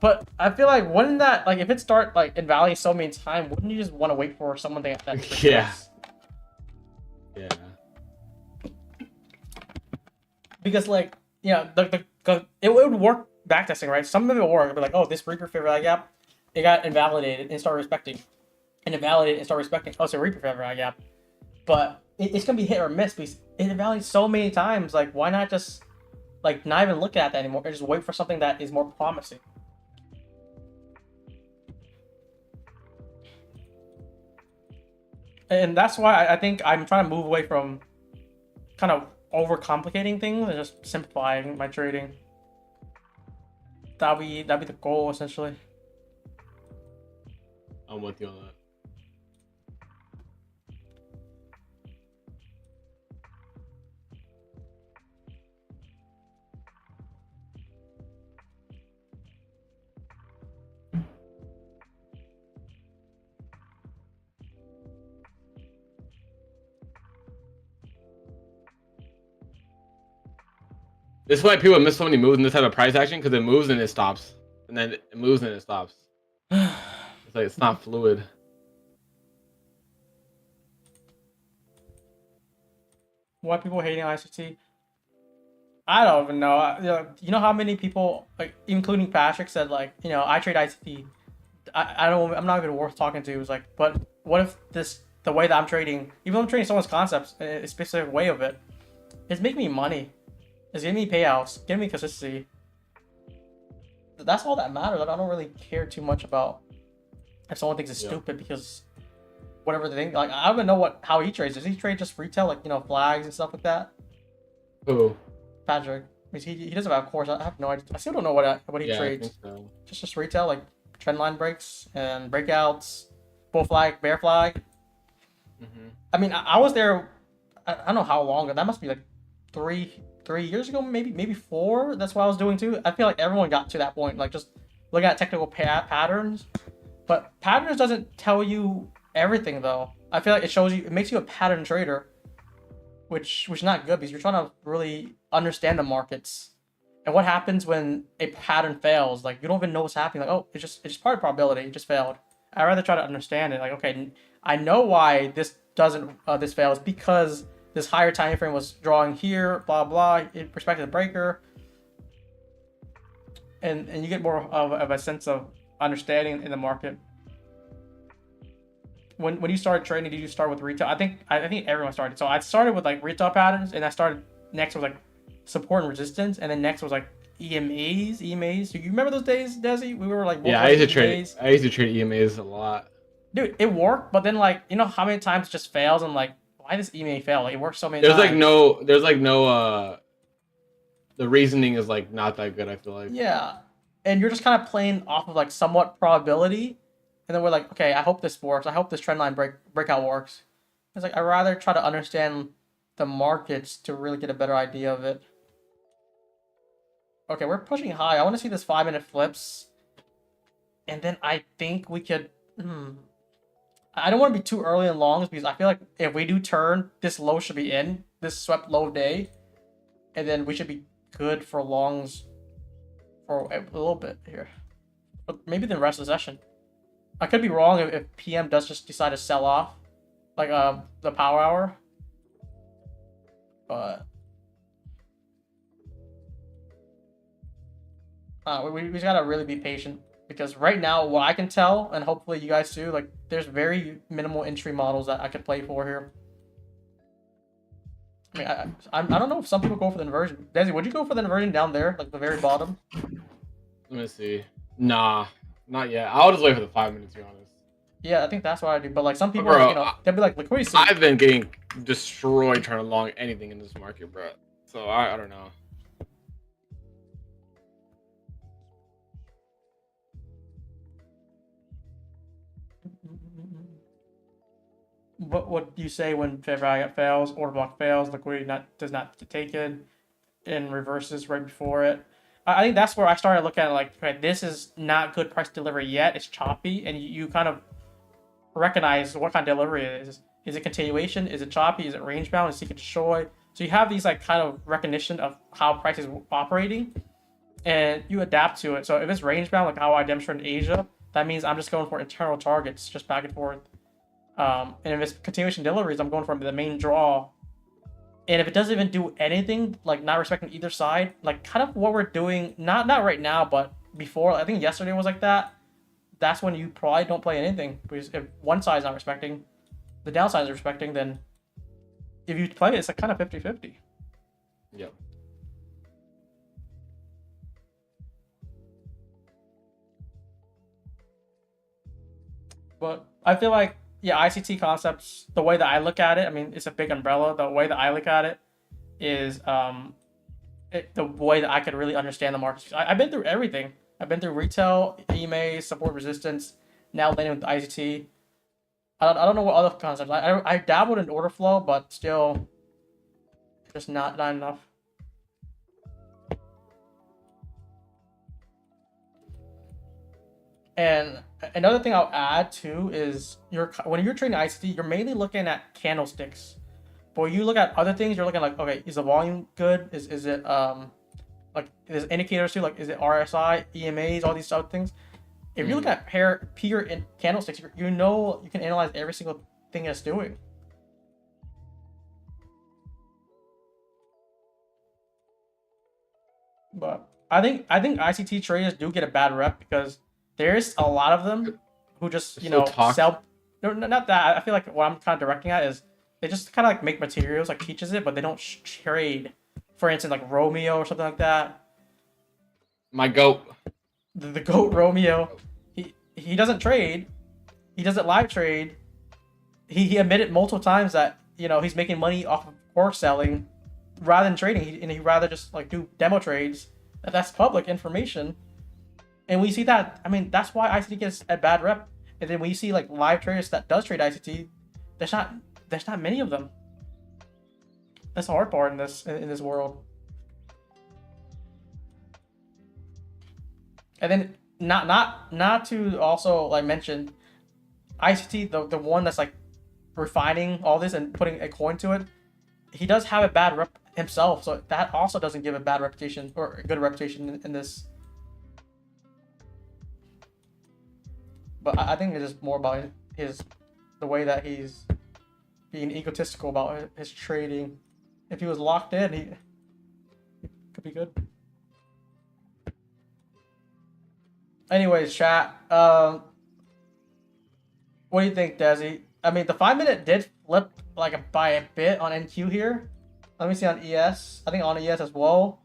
But I feel like wouldn't that, like, if it start like invalidating so many times, wouldn't you just want to wait for someone that yeah. Yeah. Because like, it would work backtesting, right? Some of it would work. It'd be like, oh, this Reaper fair value gap, it got invalidated and start respecting, and invalidated and start respecting. Oh, it's a Reaper fair value gap, but it's gonna be hit or miss because it invalidates so many times. Like, why not just like not even look at that anymore and just wait for something that is more promising? And that's why I think I'm trying to move away from kind of overcomplicating things and just simplifying my trading. That'll be the goal, essentially. I'm with you on that. This is why people miss so many moves in this type of price action, because it moves and it stops, and then it moves and it stops. It's like it's not fluid. Why people hating ICT? I don't even know. You know how many people, like including Patrick, said like, I trade ICT. I'm not even worth talking to. It was like, but what if the way that I'm trading, even though I'm trading someone's concepts, a specific way of it, it's making me money. It's giving me payouts, giving me consistency. That's all that matters. I don't really care too much about if someone thinks it's stupid because whatever they think. Like I don't even know how he trades. Does he trade just retail, like flags and stuff like that? Who? Patrick. I mean, he doesn't have a course. I have no idea. I still don't know what he trades. I think so. Just retail, like trend line breaks and breakouts, bull flag, bear flag. I mean, I was there. I don't know how long. That must be like three years ago, maybe 4. That's what I was doing too. I feel like everyone got to that point, like just looking at technical patterns. But patterns doesn't tell you everything though. I feel like it makes you a pattern trader, which is not good because you're trying to really understand the markets. And what happens when a pattern fails? Like you don't even know what's happening. Like, oh, it's just part of probability. It just failed. I'd rather try to understand it. Like, okay, I know why this fails because this higher time frame was drawing here, blah blah, in respect to the breaker, and you get more of a sense of understanding in the market. When you started trading, did you start with retail? I think everyone started. So I started with like retail patterns, and I started next was like support and resistance, and then next was like EMAs. Do you remember those days, Desi? We were like I used to trade EMAs a lot. Dude, it worked, but then like how many times it just fails and like why does EMA fail? Like it works so many times. There's like no the reasoning is like not that good, I feel like. Yeah. And you're just kind of playing off of like somewhat probability. And then we're like, okay, I hope this works. I hope this trend line breakout works. It's like I'd rather try to understand the markets to really get a better idea of it. Okay, we're pushing high. I want to see this 5-minute flips. And then I think we could I don't want to be too early in longs because I feel like if we do turn, this low should be in. This swept low day. And then we should be good for longs for a little bit here. But maybe the rest of the session. I could be wrong if PM does just decide to sell off. Like the power hour. But we just gotta really be patient. Because right now, what I can tell, and hopefully you guys too, like there's very minimal entry models that I could play for here. I mean, I don't know if some people go for the inversion. Desi, would you go for the inversion down there, like the very bottom? Let me see. Nah, not yet. I'll just wait for the 5 minutes, to be honest. Yeah, I think that's what I do. But like some people, bro, they'll be like liquidity. I've been getting destroyed trying to long anything in this market, bro. So I don't know. What do you say when fair value fails, order block fails, liquidity does not get taken, and reverses right before it? I think that's where I started looking at it like, okay, this is not good price delivery yet. It's choppy, and you kind of recognize what kind of delivery it is. Is it continuation? Is it choppy? Is it range bound? Is it seek and destroy? So you have these like kind of recognition of how price is operating, and you adapt to it. So if it's range bound, like how I demonstrated in Asia, that means I'm just going for internal targets, just back and forth. And if it's continuation deliveries, I'm going for the main draw. And if it doesn't even do anything, like not respecting either side, like kind of what we're doing, not right now, but before, I think yesterday was like that. That's when you probably don't play anything. Because if one side's not respecting, the downside is respecting, then if you play it, it's like kind of 50-50. Yep. But I feel like, yeah, ICT concepts, the way that I look at it, I mean, it's a big umbrella. The way that I look at it is the way that I could really understand the markets. I've been through everything. I've been through retail, EMA, support resistance, now landing with ICT. I don't know what other concepts. I dabbled in order flow, but still just not enough. And another thing I'll add too is when you're trading ICT, you're mainly looking at candlesticks. But when you look at other things, you're looking like, okay, is the volume good? Is it like there's indicators too, like is it RSI, EMAs, all these other things. If you look at pure candlesticks, you can analyze every single thing it's doing. But I think ICT traders do get a bad rep because there's a lot of them who just sell. No, not that. I feel like what I'm kind of directing at is they just kind of like make materials, like teaches it, but they don't trade. for instance, like Romeo or something like that. My goat. The GOAT Romeo, he doesn't trade. He doesn't live trade. He admitted multiple times that, you know, he's making money off of core selling rather than trading, and he'd rather just like do demo trades. That's public information, and we see that. I mean, that's why ICT gets a bad rep. And then when you see like live traders that does trade ICT, there's not many of them. That's the hard part in this world. And then not to also like mention ICT, the one that's like refining all this and putting a coin to it, he does have a bad rep himself, so that also doesn't give a bad reputation or a good reputation in this. But I think it's just more about the way that he's being egotistical about his trading. If he was locked in, he could be good. Anyways, chat. What do you think, Desi? I mean, the 5-minute did flip like by a bit on NQ here. Let me see on ES. I think on ES as well.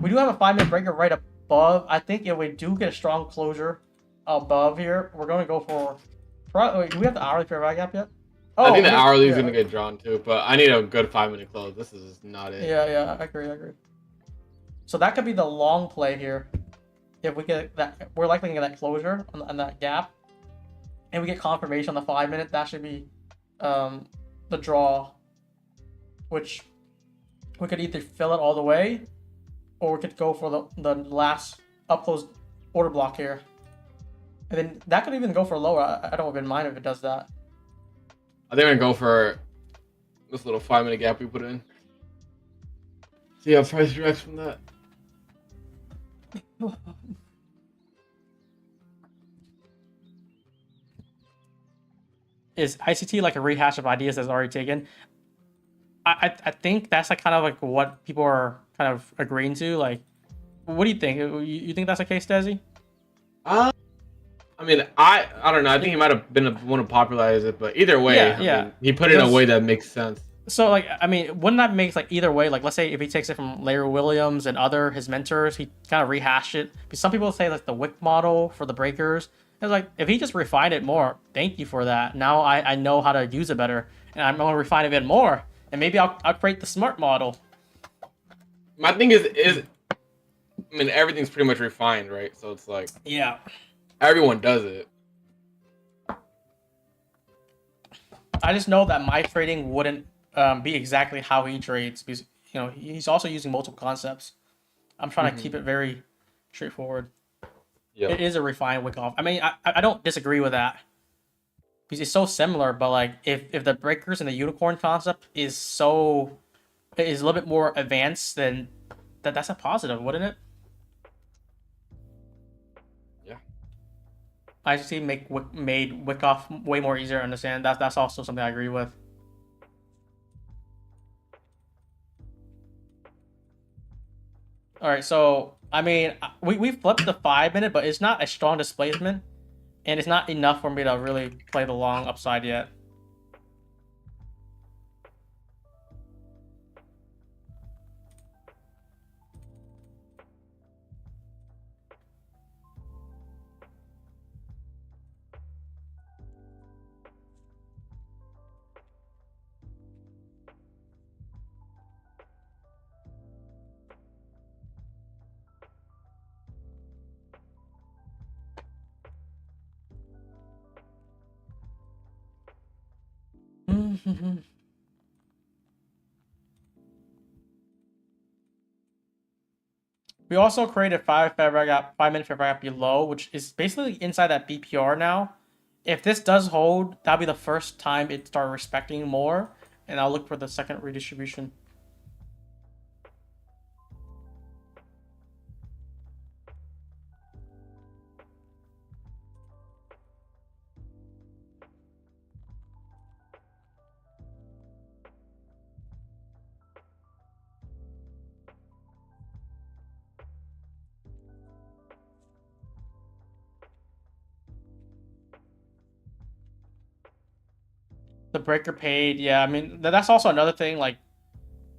We do have a 5-minute breaker right above. I think if we do get a strong closure above here, we're going to go for. Wait, do we have the hourly fair value gap yet? Oh, I think the hourly is going to get drawn too, but I need a good 5-minute close. This is not it. Yeah, I agree. So that could be the long play here. If we get that, we're likely to get that closure on that gap, and we get confirmation on the 5-minute. That should be the draw, which we could either fill it all the way, or we could go for the last up close order block here, and then that could even go for lower. I don't even mind if it does that. I think I'm gonna go for this little 5-minute gap we put in. See how price reacts from that. Is ICT like a rehash of ideas that's already taken? I think that's like kind of like what people are kind of agreeing to. Like, what do you think? You think that's the case, Desi? I mean, I don't know. I think he might have been the one to popularize it, but either way, yeah. I mean, he put it in a way that makes sense. So, like, I mean, wouldn't that make like either way? Like, let's say if he takes it from Larry Williams and his mentors, he kind of rehashed it. But some people say like the Wick model for the breakers. It's like if he just refined it more. Thank you for that. Now I know how to use it better, and I'm gonna refine it a bit more, and maybe I'll create the smart model. My thing is I mean, everything's pretty much refined, right? So it's like, yeah, everyone does it. I just know that my trading wouldn't be exactly how he trades, because you know he's also using multiple concepts. I'm trying to keep it very straightforward. Yeah, it is a refined wick off. I mean, I don't disagree with that, because it's so similar. But like, if the breakers and the unicorn concept is a little bit more advanced, then that's a positive, wouldn't it? Yeah. I just made wick off way more easier to understand. That's also something I agree with. All right, so I mean, we flipped the 5-minute, but it's not a strong displacement, and it's not enough for me to really play the long upside yet. We also created 5-minute fair value gap below, which is basically inside that BPR now. If this does hold, that'll be the first time it started respecting more, and I'll look for the second redistribution. The breaker paid, yeah. I mean, that's also another thing. Like,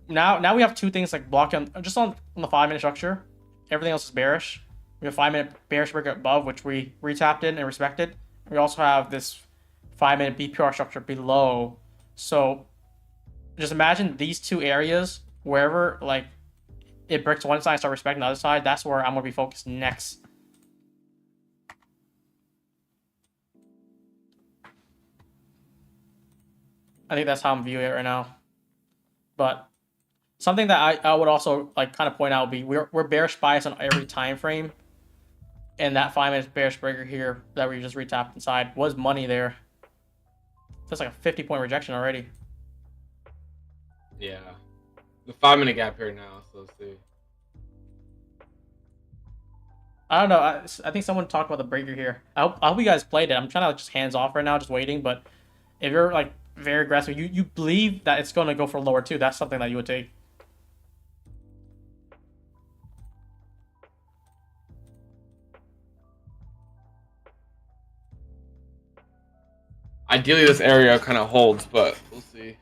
now we have two things like blocking just on the 5-minute structure. Everything else is bearish. We have 5-minute bearish breaker above, which we retapped in and respected. We also have this 5-minute BPR structure below. So just imagine these two areas, wherever like it breaks one side and start respecting the other side, that's where I'm gonna be focused next. I think that's how I'm viewing it right now. But something that I would also like kind of point out would be we're bearish bias on every time frame. And that 5-minute bearish breaker here that we just retapped inside was money there. That's like a 50-point rejection already. Yeah. The 5-minute gap here now, so let's see. I don't know. I think someone talked about the breaker here. I hope you guys played it. I'm trying to like, just hands off right now, just waiting. But if you're like very aggressive, you believe that it's going to go for lower too. That's something that you would take. Ideally, this area kind of holds, but we'll see.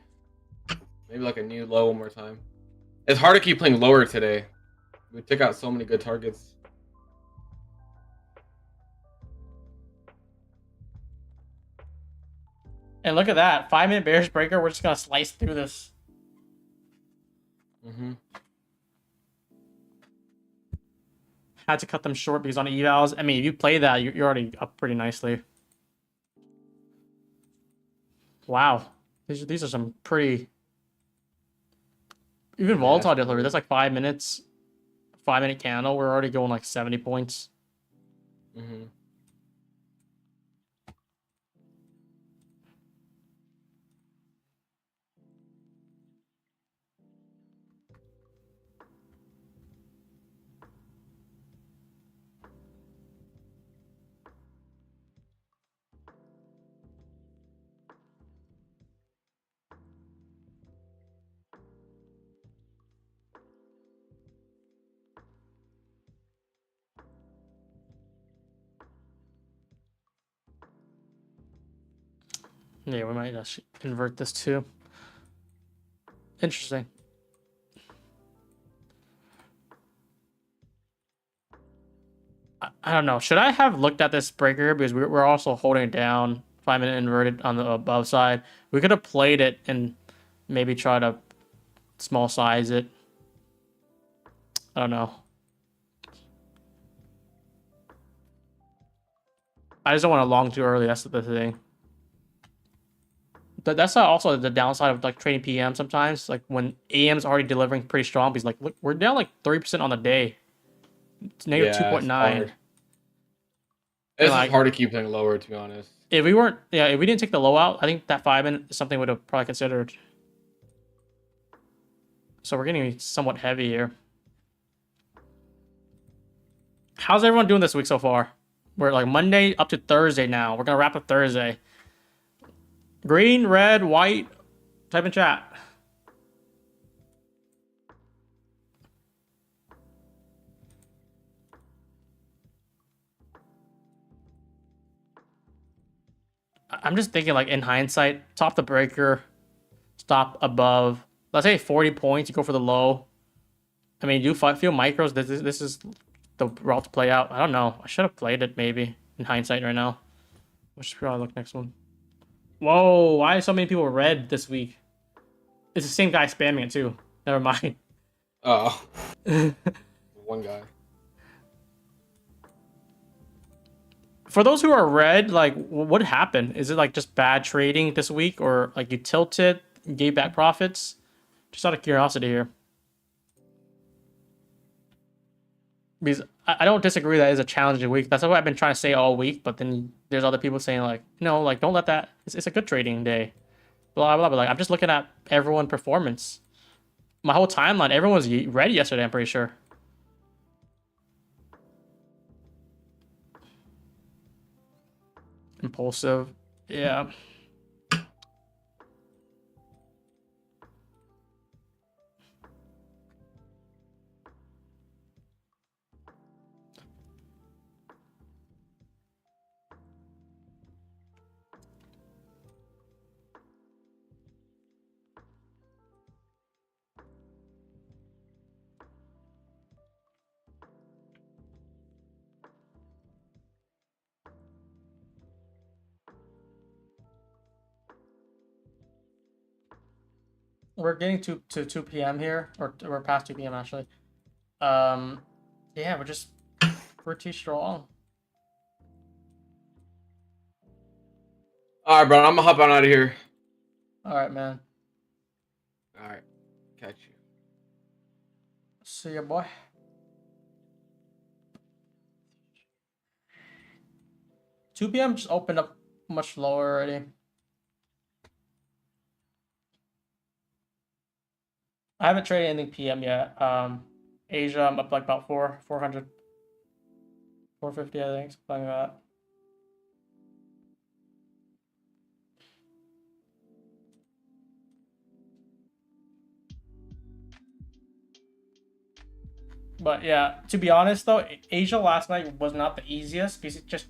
Maybe like a new low one more time. It's hard to keep playing lower today. We took out so many good targets. And look at that 5-minute bearish breaker. We're just gonna slice through this. Had to cut them short because on evals. I mean, if you play that, you're already up pretty nicely. Wow, these are some pretty even volatile delivery. That's like 5 minutes, 5-minute candle. We're already going like 70 points. Yeah, we might actually convert this too. Interesting. I don't know. Should I have looked at this breaker because we're also holding it down 5-minute inverted on the above side? We could have played it and maybe try to small size it. I don't know. I just don't want to long too early. That's the thing. That's also the downside of like trading PM sometimes. Like when AM's already delivering pretty strong, because like look, we're down like 3% on the day. It's negative 2.9. It's like, hard to keep playing lower, to be honest. If we weren't, yeah, if we didn't take the low out, I think that 5-minute is something we would have probably considered. So we're getting somewhat heavy here. How's everyone doing this week so far? We're like Monday up to Thursday now. We're gonna wrap up Thursday. Green, red, white. Type in chat. I'm just thinking like in hindsight, top the breaker, stop above. Let's say 40 points. You go for the low. I mean, you feel micros. This is the route to play out. I don't know. I should have played it maybe in hindsight right now. We should probably look next one. Whoa, why are so many people red this week? It's the same guy spamming it too. Never mind. Oh. One guy. For those who are red, like, what happened? Is it like just bad trading this week, or like you tilted, gave back profits? Just out of curiosity here. Because I don't disagree that it's a challenging week. That's what I've been trying to say all week. But then there's other people saying like, no, like don't let that. It's a good trading day. Blah blah blah. Like I'm just looking at everyone performance. My whole timeline, everyone was red yesterday. I'm pretty sure. Impulsive, yeah. we're getting to 2 p.m. here, or we're past 2 p.m. actually. Yeah, we're just pretty strong. All right, bro. I'm gonna hop on out of here. All right, man. All right, catch you. See ya, boy. Two p.m. just opened up much lower already. I haven't traded anything PM yet. Asia, I'm up like about 400, 450, I think, something like that. But yeah, to be honest though, Asia last night was not the easiest because it just,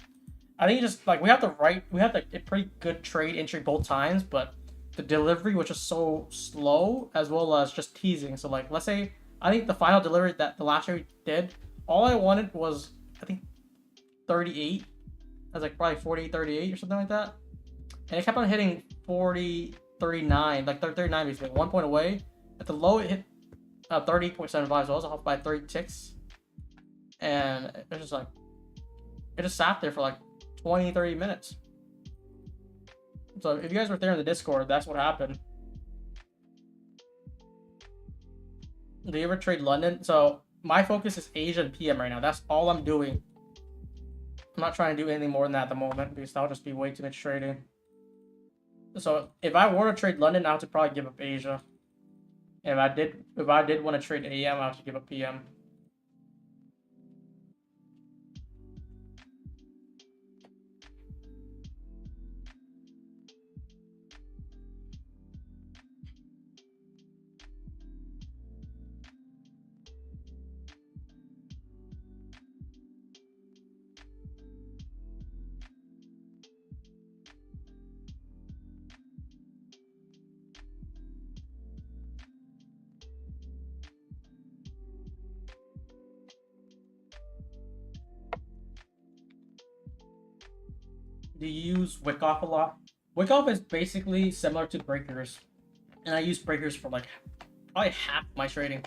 I think just like we have a pretty good trade entry both times, but the delivery was just so slow as well as just teasing. So like, let's say I think the final delivery that the last trade did, all I wanted was I think 38. I was like probably 40, 38 or something like that, and it kept on hitting 40, 39, like 39 basically, 1 point away. At the low, it hit 30.75, so I was off by 30 ticks, and it was just like it just sat there for like 20, 30 minutes. So if you guys were there in the Discord, that's what happened. Do you ever trade London? So my focus is Asia and PM right now. That's all I'm doing. I'm not trying to do anything more than that at the moment because that'll just be way too much trading. So if I were to trade London, I have to probably give up Asia. And if I did want to trade AM, I have to give up PM. Do you use Wickoff a lot? Wickoff is basically similar to breakers, and I use breakers for like probably half my trading.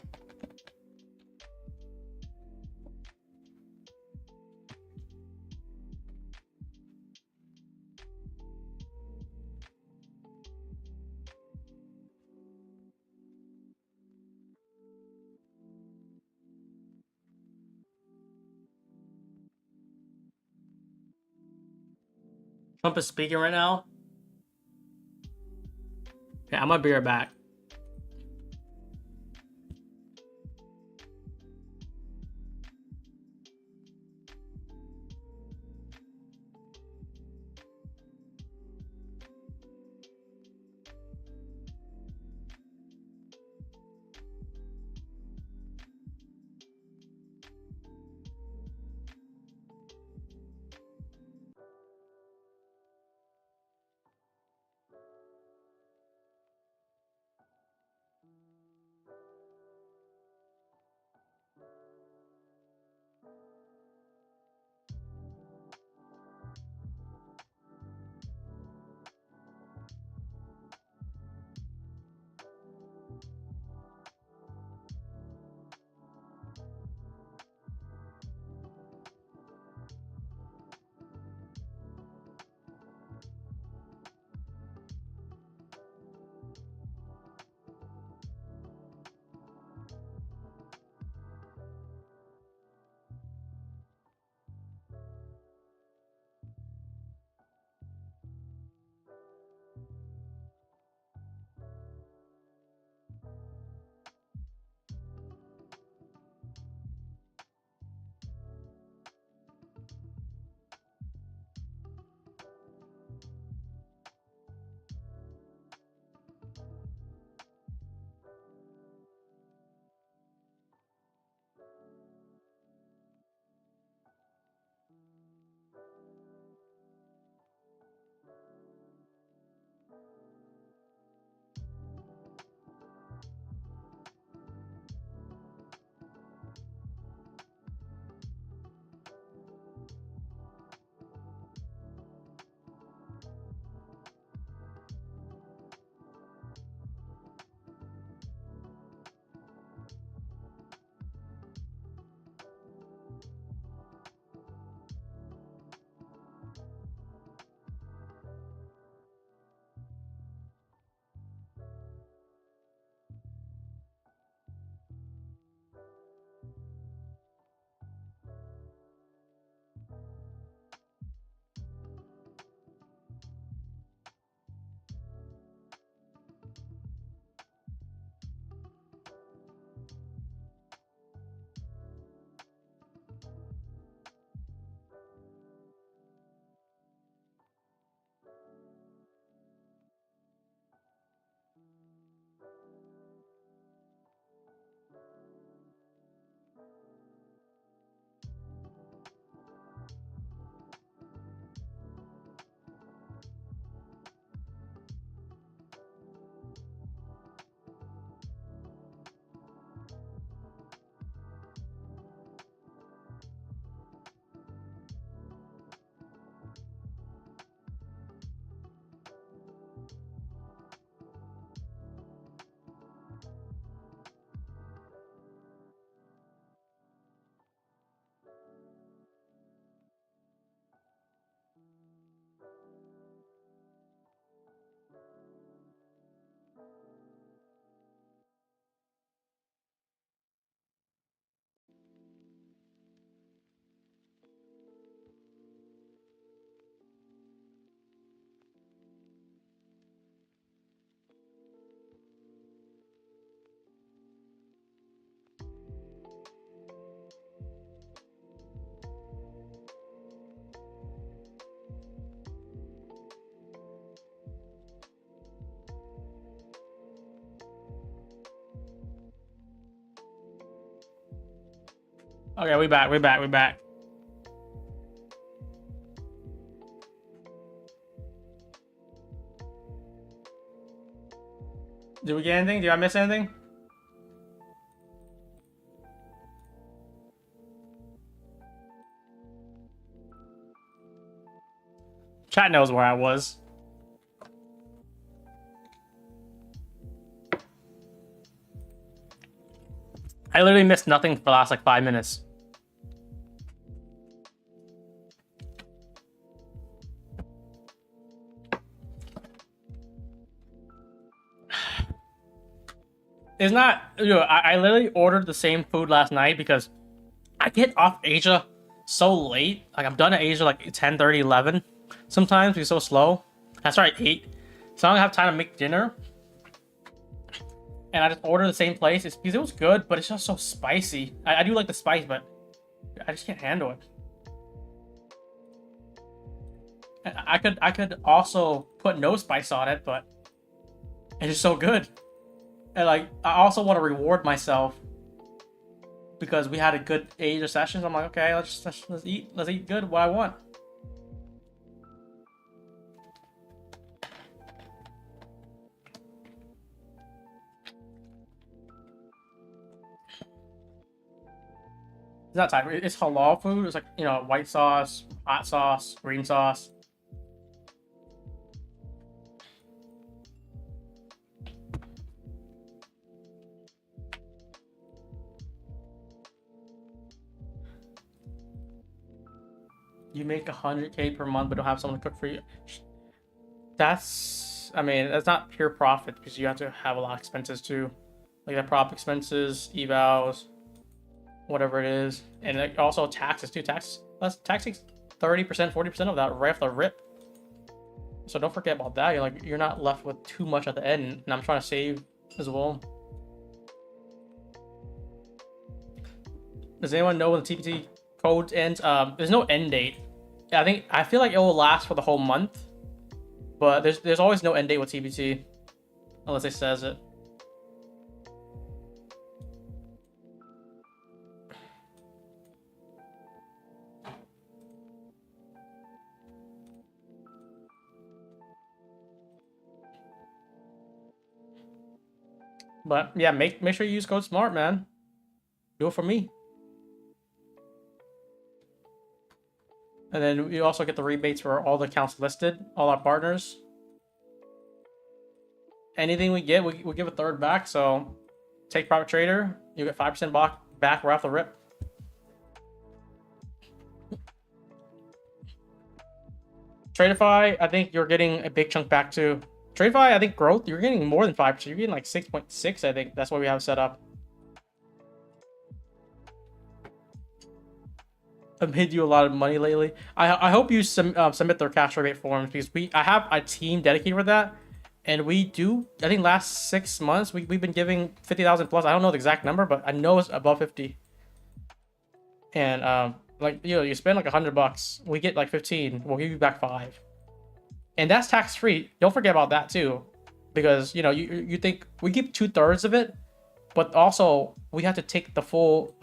Trump is speaking right now. Okay, I'm gonna be right back. Okay, we back. Did we get anything? Did I miss anything? Chat knows where I was. I literally missed nothing for the last like 5 minutes. It's not, I literally ordered the same food last night because I get off Asia so late. Like, I'm done at Asia like 10:30, 11 sometimes. It's so slow. I start at 8. So I don't have time to make dinner. And I just ordered the same place. It's because it was good, but it's just so spicy. I do like the spice, but I just can't handle it. I could also put no spice on it, but it's just so good. And like, I also want to reward myself because we had a good Asia session. So I'm like, okay, let's eat good what I want. It's not Thai. It's halal food. It's like, white sauce, hot sauce, green sauce. You make 100K per month, but don't have someone to cook for you. That's not pure profit because you have to have a lot of expenses too, like the prop expenses, evals, whatever it is, and like also taxes too. Taxing 30%, 40% of that right off the rip. So don't forget about that. You're not left with too much at the end, and I'm trying to save as well. Does anyone know when the TPT code ends? There's no end date. I feel like it will last for the whole month, but there's always no end date with TPT unless it says it. But yeah, make sure you use code SMART, man. Do it for me. And then we also get the rebates for all the accounts listed, all our partners. Anything we get, we give a third back. So take Private Trader, you get 5% back right off the rip. Tradeify, I think you're getting a big chunk back too. Tradeify, I think growth, you're getting more than 5%. You're getting like 6.6, I think. That's what we have set up. I've made you a lot of money lately. I hope you submit their cash rebate forms because I have a team dedicated for that, and we do. I think last 6 months we've been giving 50,000 plus. I don't know the exact number, but I know it's above 50. And like you spend like $100, we get like 15. We'll give you back 5, and that's tax free. Don't forget about that too, because you think we keep 2/3 of it, but also we have to take the full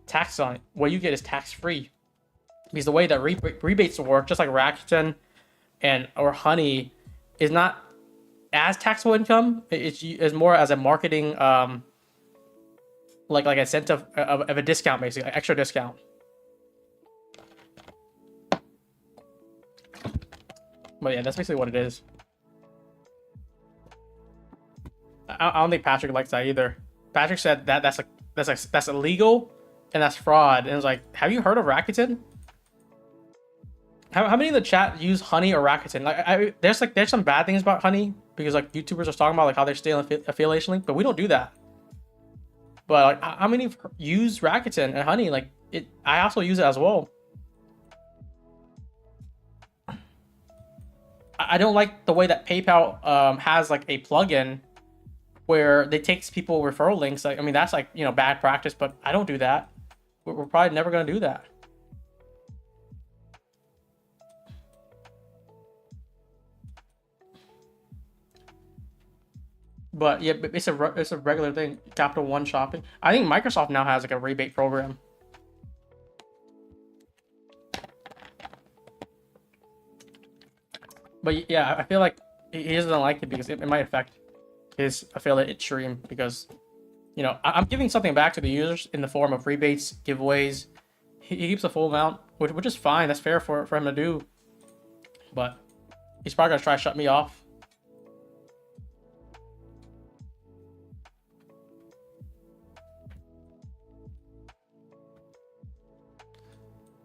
tax on it. What you get is tax free, because the way that rebates work, just like Rakuten or Honey, is not as taxable income. It's more as a marketing like incentive of a discount, basically, like extra discount. But yeah, that's basically what it is. I don't think Patrick likes that either. Patrick said that's illegal and that's fraud. And it's like, have you heard of Rakuten? How many in the chat use Honey or Rakuten? Like, there's some bad things about Honey because like YouTubers are talking about like how they're stealing affiliation link, but we don't do that. But like, how many use Rakuten and Honey? Like I also use it as well. I don't like the way that PayPal has like a plugin where they takes people referral links. Like, I mean, that's like, bad practice, but I don't do that. We're probably never going to do that. But yeah, it's a regular thing. Capital One shopping. I think Microsoft now has like a rebate program. But yeah, I feel like he doesn't like it because it might affect his affiliate stream because, you know, I'm giving something back to the users in the form of rebates, giveaways. He keeps the full amount, which is fine. That's fair for him to do. But he's probably gonna try to shut me off.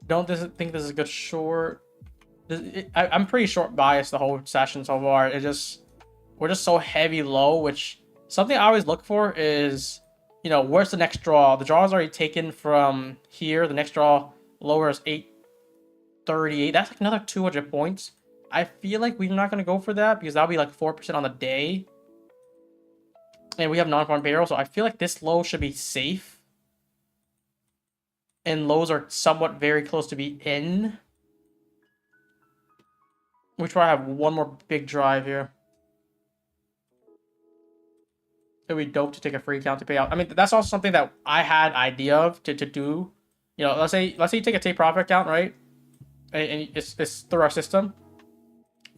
Don't think this is a good short. I'm pretty short biased the whole session so far. We're just so heavy low, which something I always look for is, you know, where's the next draw? The draw is already taken from here. The next draw lower is 838. That's like another 200 points. I feel like we're not going to go for that because that'll be like 4% on the day. And we have non-farm payroll, so I feel like this low should be safe. And lows are somewhat very close to be in. We try to have one more big drive here. It would be dope to take a free account to pay out. I mean, that's also something that I had idea of to do. You know, let's say you take a take profit account, right? And it's through our system.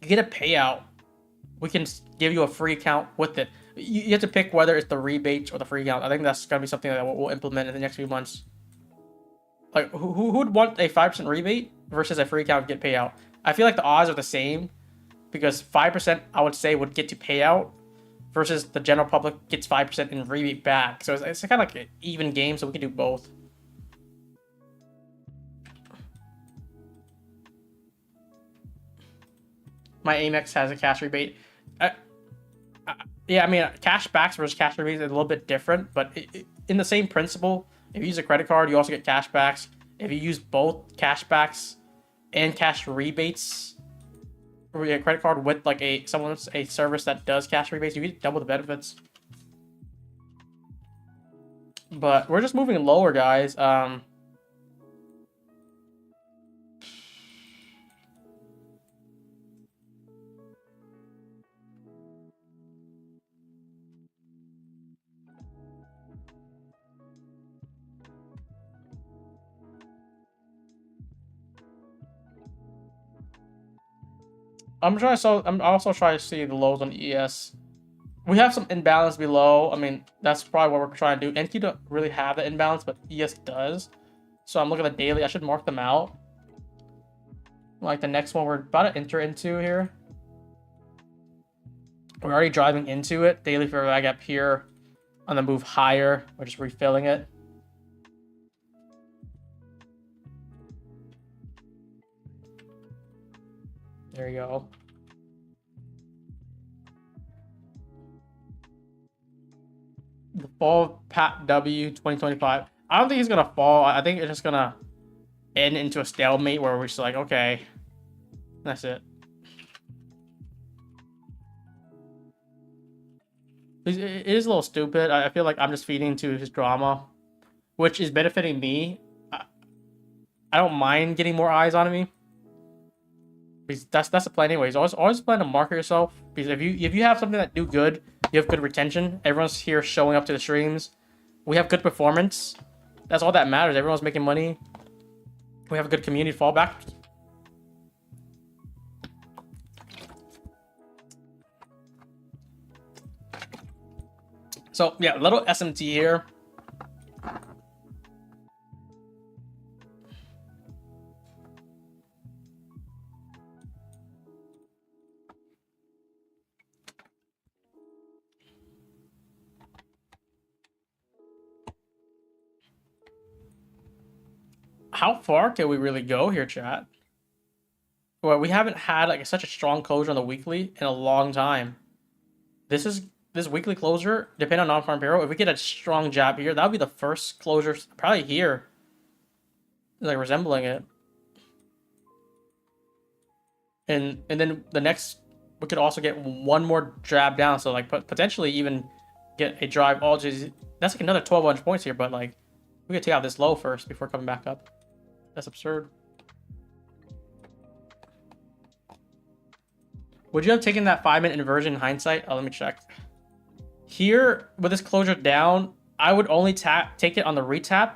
You get a payout. We can give you a free account with it. You have to pick whether it's the rebates or the free account. I think that's gonna be something that we'll implement in the next few months. Like, who would want a 5% rebate versus a free account get payout? I feel like the odds are the same because 5% I would say would get to payout versus the general public gets 5% in rebate back. So it's kind of like an even game, so we can do both. My Amex has a cash rebate. Yeah, I mean, cash backs versus cash rebates is a little bit different, but in the same principle, if you use a credit card, you also get cash backs. If you use both cash backs and cash rebates, or a credit card with like a service that does cash rebates, you get double the benefits. But we're just moving lower, guys. I'm also trying to see the lows on ES. We have some imbalance below. I mean, that's probably what we're trying to do. NQ don't really have the imbalance, but ES does. So I'm looking at the daily. I should mark them out. Like the next one we're about to enter into here. We're already driving into it. Daily fair value gap here on the move higher. We're just refilling it. There you go. The fall Pat W 2025. I don't think he's gonna fall. I think it's just gonna end into a stalemate where we're just like, okay, that's it. It is a little stupid. I feel like I'm just feeding into his drama, which is benefiting me. I don't mind getting more eyes on me. Because that's the plan anyways. Always plan to market yourself. Because if you have something that do good, you have good retention. Everyone's here showing up to the streams. We have good performance. That's all that matters. Everyone's making money. We have a good community fallback. So yeah, little SMT here. How far can we really go here, chat? Well, we haven't had like such a strong closure on the weekly in a long time. This weekly closure, depending on non-farm payroll, if we get a strong jab here, that would be the first closure probably here. Like resembling it. And then the next, we could also get one more jab down, so like potentially even get a drive all just. That's like another 1,200 points here, but like we could take out this low first before coming back up. That's absurd. Would you have taken that 5-minute inversion in hindsight? Oh, let me check. Here, with this closure down, I would only take it on the retap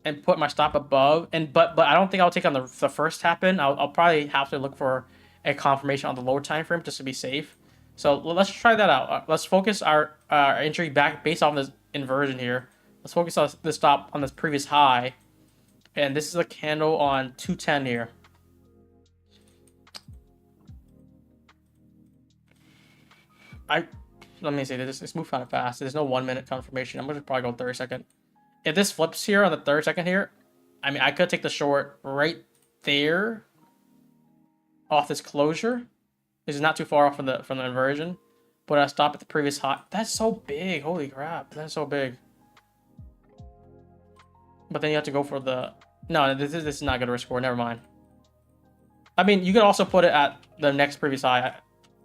and put my stop above. But I don't think I'll take on the first tap in. I'll probably have to look for a confirmation on the lower time frame just to be safe. So let's try that out. Let's focus our entry back based on this inversion here. Let's focus on the stop on this previous high. And this is a candle on 210 here. Let me see, this moved kind of fast. There's no 1 minute confirmation. I'm gonna probably go 30-second. If this flips here on the 30-second here, I mean, I could take the short right there off this closure. This is not too far off from the inversion, but I stop at the previous high. That's so big. Holy crap, that's so big. But then you have to go for the no. This is not good risk score. Never mind. I mean, you could also put it at the next previous high.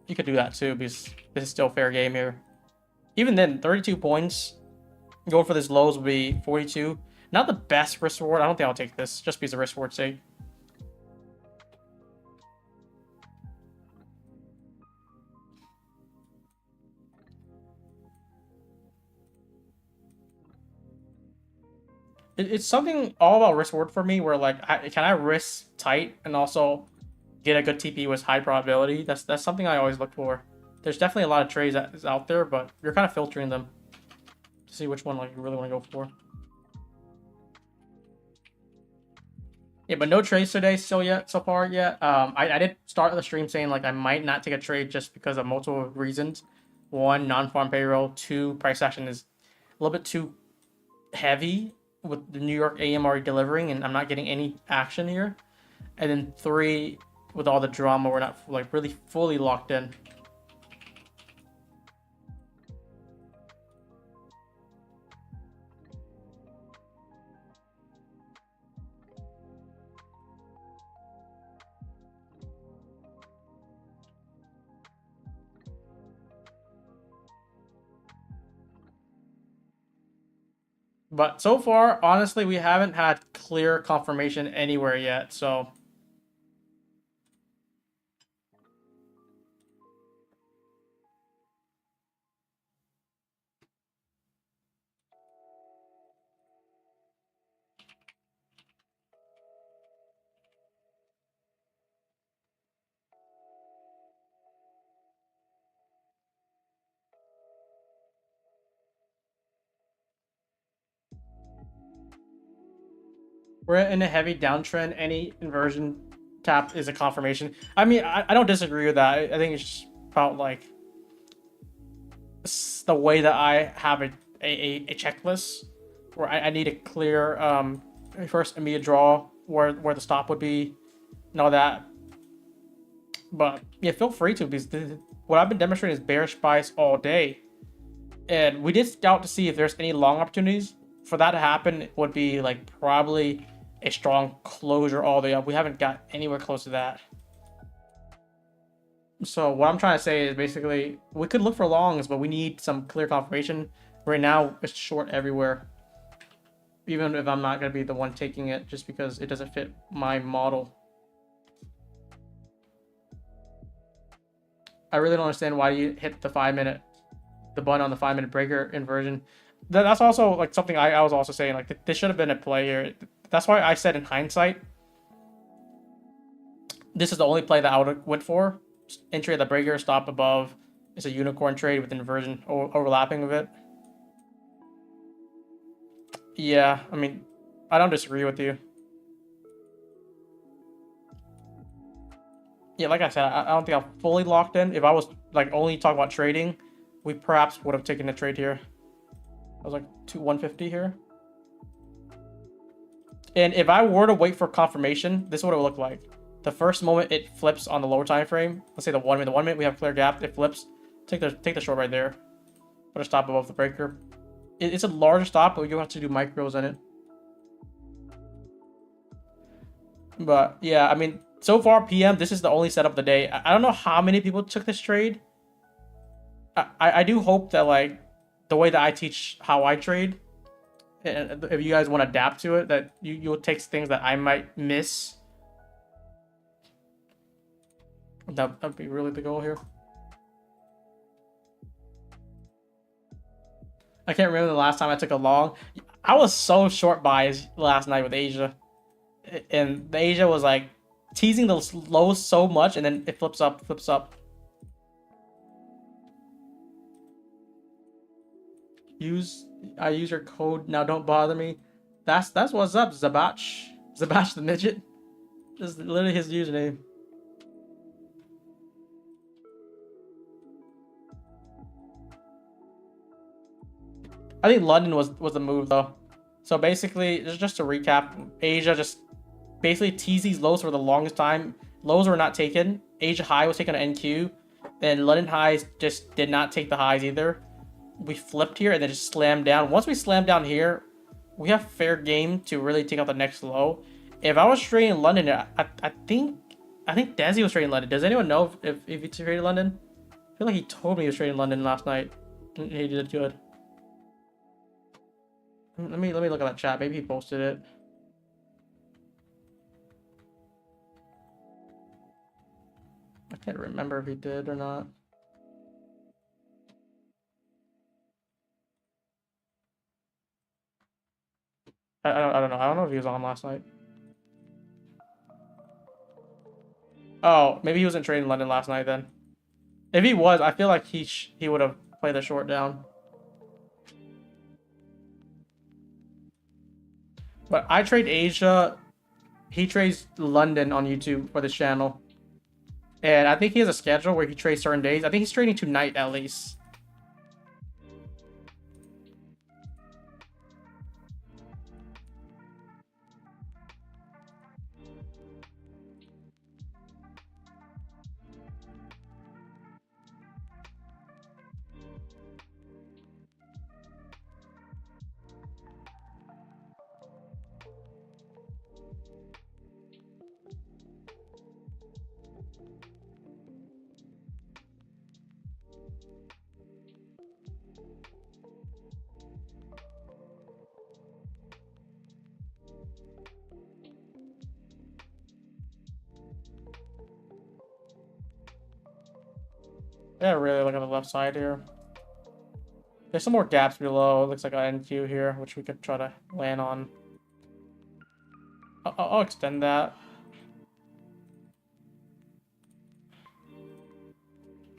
You could do that too because this is still fair game here. Even then, 32 points. Going for this lows would be 42. Not the best risk reward. I don't think I'll take this just because of risk reward's sake. It's something all about risk reward for me where like can I risk tight and also get a good TP with high probability? That's something I always look for. There's definitely a lot of trades that is out there, but you're kind of filtering them to see which one like you really want to go for. Yeah, but no trades today so far yet. I did start the stream saying like I might not take a trade just because of multiple reasons. One, non-farm payroll. Two, price action is a little bit too heavy with the New York AM already delivering, and I'm not getting any action here. And then three, with all the drama, we're not like really fully locked in. But so far, honestly, we haven't had clear confirmation anywhere yet, so we're in a heavy downtrend. Any inversion tap is a confirmation. I mean, I don't disagree with that. I think it's just about like the way that I have a checklist where I need a clear first immediate draw where the stop would be and all that. But yeah, feel free to, because what I've been demonstrating is bearish bias all day. And we did scout to see if there's any long opportunities. For that to happen, it would be like probably a strong closure all the way up. We haven't got anywhere close to that. So what I'm trying to say is basically we could look for longs, but we need some clear confirmation. Right now, it's short everywhere. Even if I'm not going to be the one taking it just because it doesn't fit my model. I really don't understand why you hit the 5 minute, the button on the 5 minute breaker inversion. That's also like something I was also saying, like this should have been a play here. That's why I said in hindsight, this is the only play that I would have went for. Entry at the breaker, stop above. It's a unicorn trade with inversion overlapping with it. Yeah, I mean, I don't disagree with you. Yeah, like I said, I don't think I'm fully locked in. If I was like only talking about trading, we perhaps would have taken a trade here. I was like 150 here. And if I were to wait for confirmation, this is what it would look like. The first moment it flips on the lower time frame, let's say the 1 minute. The 1 minute we have clear gap, it flips. Take the short right there. Put a stop above the breaker. It's a larger stop, but you have to do micros in it. But yeah, I mean, so far PM, this is the only setup of the day. I don't know how many people took this trade. I do hope that like the way that I teach how I trade, and if you guys want to adapt to it, that you'll take things that I might miss. That'd be really the goal here. I can't remember the last time I took a long. I was so short buys last night with Asia, and the Asia was like teasing the lows so much, and then it flips up, flips up. I use your code now. Don't bother me. That's what's up, Zabach. Zabach the midget. This is literally his username. I think London was the move though. So basically, just to recap, Asia just basically teased these lows for the longest time. Lows were not taken. Asia high was taken on NQ. Then London highs just did not take the highs either. We flipped here and then just slammed down. Once we slammed down here, we have fair game to really take out the next low. If I was trading London, I think DHESI was trading London. Does anyone know if he traded London? I feel like he told me he was trading London last night. He did good. Let me look at that chat. Maybe he posted it. I can't remember if he did or not. I don't know. I don't know if he was on last night. Oh, maybe he wasn't trading London last night then. If he was, I feel like he would have played the short down. But I trade Asia. He trades London on YouTube for this channel. And I think he has a schedule where he trades certain days. I think he's trading tonight at least. Yeah, really look at the left side here. There's some more gaps below. It looks like an NQ here, which we could try to land on. I'll extend that.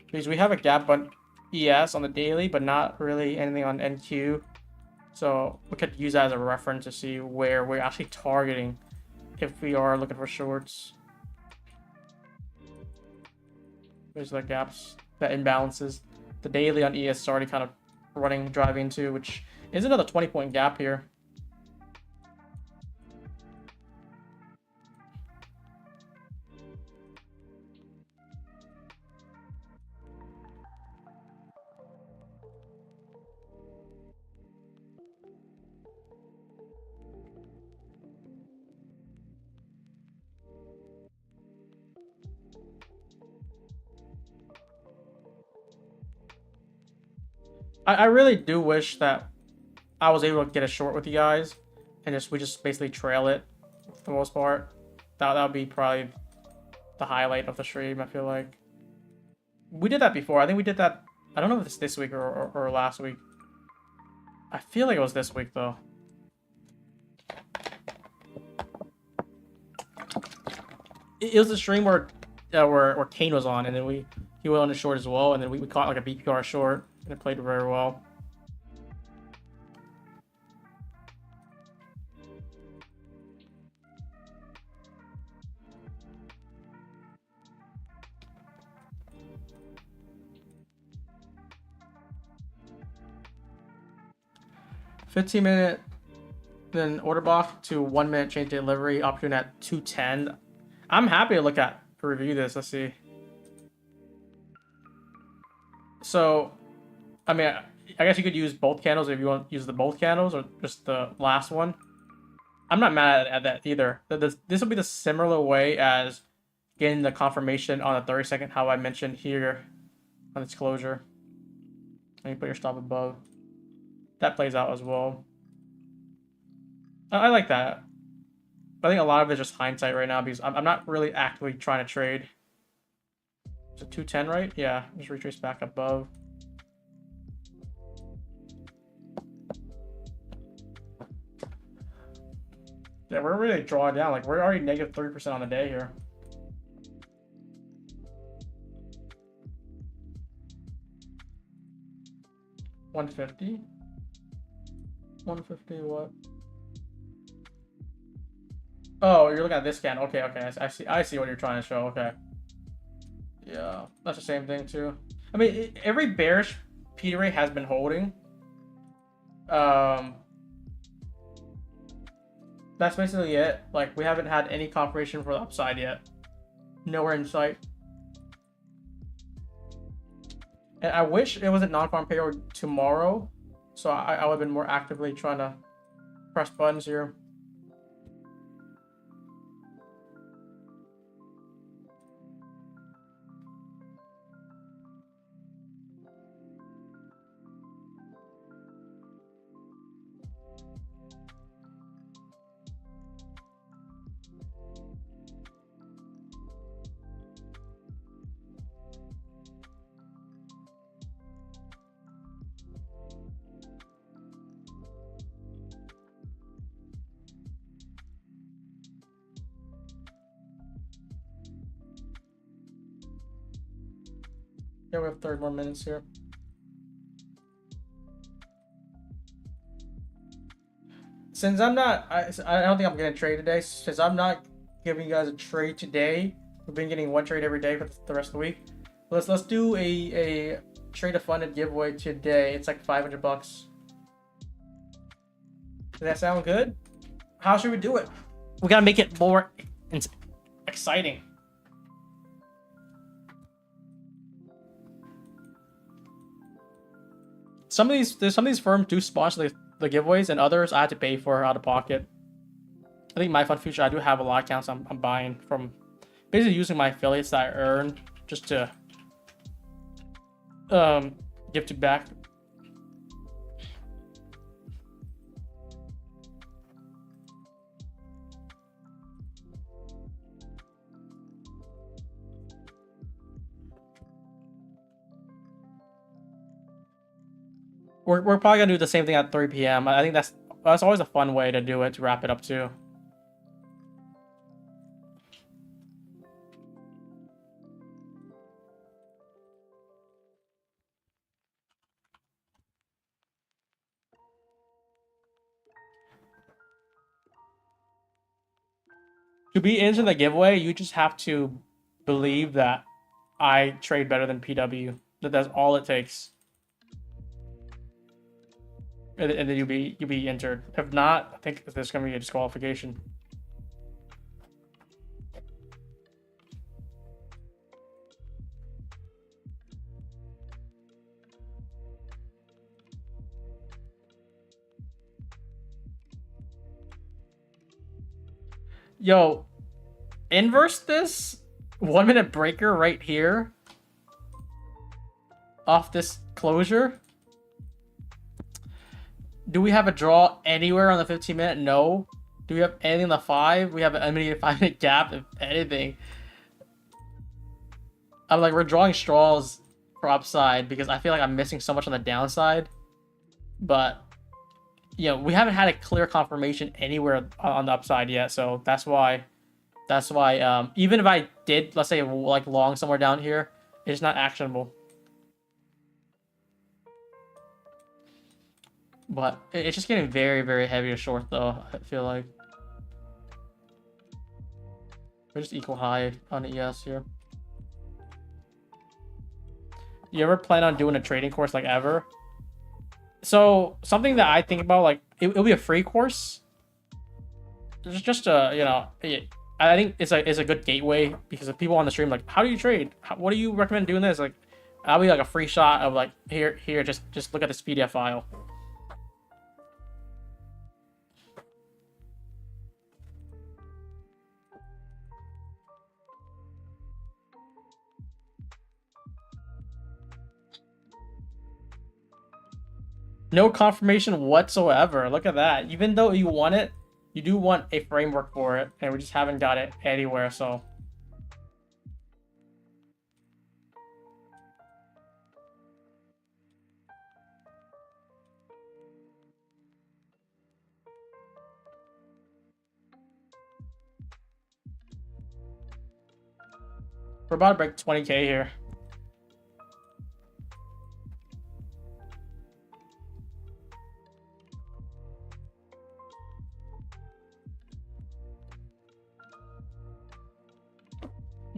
Because we have a gap on ES on the daily, but not really anything on NQ. So we could use that as a reference to see where we're actually targeting if we are looking for shorts. There's the gaps, the imbalances. The daily on ES is already kind of driving into, which is another 20-point gap here. I really do wish that I was able to get a short with you guys and we just basically trail it for the most part. That would be probably the highlight of the stream, I feel like. We did that before. I think we did that. I don't know if it's this week or last week. I feel like it was this week though. It was a stream where Kane was on, and then he went on a short as well, and then we caught like a BPR short, and it played very well. $15-minute, then order block to 1 minute change delivery option at 210. I'm happy to review this. Let's see. So, I mean, I guess you could use both candles if you want to use both candles or just the last one. I'm not mad at that either. This will be the similar way as getting the confirmation on the 30-second, how I mentioned here on its closure. And you put your stop above. That plays out as well. I like that. I think a lot of it is just hindsight right now because I'm not really actively trying to trade. Is it 210, right? Yeah, just retrace back above. Yeah, we're really drawing down. Like, we're already negative 3% on the day here. $150? 150 what? Oh, you're looking at this can. Okay, okay. I see what you're trying to show. Okay. Yeah, that's the same thing too. I mean, every bearish P rate has been holding. That's basically it. Like, we haven't had any confirmation for the upside yet. Nowhere in sight. And I wish it wasn't non-farm payroll tomorrow, so I would have been more actively trying to press buttons here. Yeah, we have 30 more minutes here. Since I'm not, I don't think I'm getting a trade today. Since I'm not giving you guys a trade today, we've been getting one trade every day for the rest of the week. Let's do a trade a funded giveaway today. It's like $500. Does that sound good? How should we do it? We gotta make it more exciting. Some of these firms do sponsor the giveaways, and others I have to pay for out of pocket. I think my fund future, I do have a lot of accounts I'm buying from, basically using my affiliates that I earn just to give to back. We're probably gonna do the same thing at 3 p.m. I think that's always a fun way to do it, to wrap it up too. To be into the giveaway, you just have to believe that I trade better than PW. That's all it takes. And then you'll be entered. If not, I think there's gonna be a disqualification. Yo, inverse this 1 minute breaker right here off this closure. Do we have a draw anywhere on the 15 minute? No. Do we have anything on the 5? We have an immediate 5 minute gap, if anything. I'm like, we're drawing straws for upside because I feel like I'm missing so much on the downside. But, you know, we haven't had a clear confirmation anywhere on the upside yet. So that's why, even if I did, let's say, like long somewhere down here, it's not actionable. But it's just getting very, very heavy to short, though, I feel like. We're just equal high on ES here. You ever plan on doing a trading course like ever? So something that I think about, like, it'll be a free course. It's just a, you know, I think it's a good gateway because if people on the stream like, how do you trade? What do you recommend doing this? Like, I'll be like a free shot of like, here, just look at this PDF file. No confirmation whatsoever. Look at that. Even though you want it, you do want a framework for it, and we just haven't got it anywhere, so. We're about to break 20K here.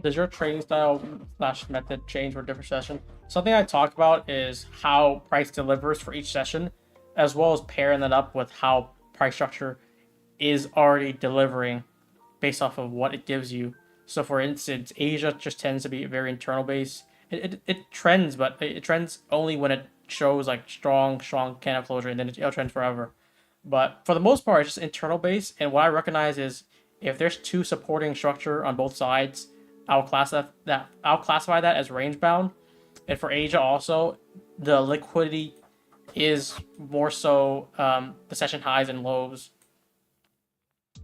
Does your trading style / method change for different session? Something I talked about is how price delivers for each session, as well as pairing that up with how price structure is already delivering based off of what it gives you. So for instance, Asia just tends to be very internal based. It trends, but it trends only when it shows like strong candle closure, and then it'll trend forever. But for the most part, it's just internal based. And what I recognize is if there's two supporting structure on both sides, I'll classify that as range bound. And for Asia also, the liquidity is more so the session highs and lows.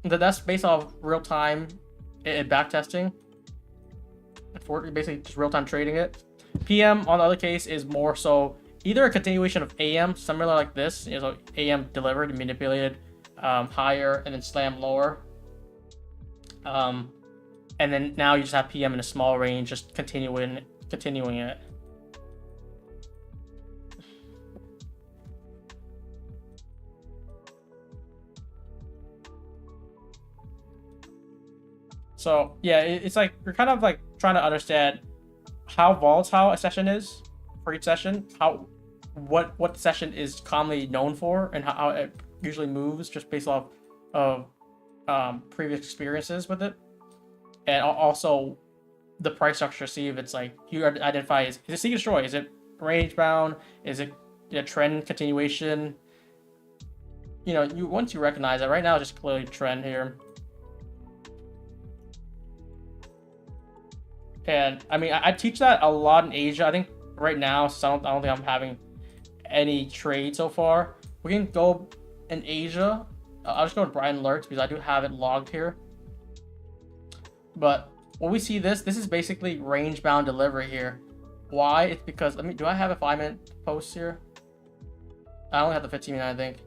That's based off real time back testing. For basically just real time trading it. PM on the other case is more so either a continuation of AM, similar like this, so AM delivered and manipulated higher and then slam lower. And then now you just have PM in a small range, just continuing it. So yeah, it's like you're kind of like trying to understand how volatile a session is for each session, what the session is commonly known for, and how it usually moves just based off of previous experiences with it, and also the price structure. See if it's like you identify is it seek and destroy, is it range bound, is it a trend continuation? You know, once you recognize that, right now it's just clearly trend here. And I mean, I teach that a lot in Asia. I think right now, so I don't think I'm having any trade so far. We can go in Asia. I'll just go to Brian Alerts because I do have it logged here. But when we see this is basically range bound delivery here. Why? It's because, I mean, do I have a 5-minute post here? I only have the 15-minute, I think.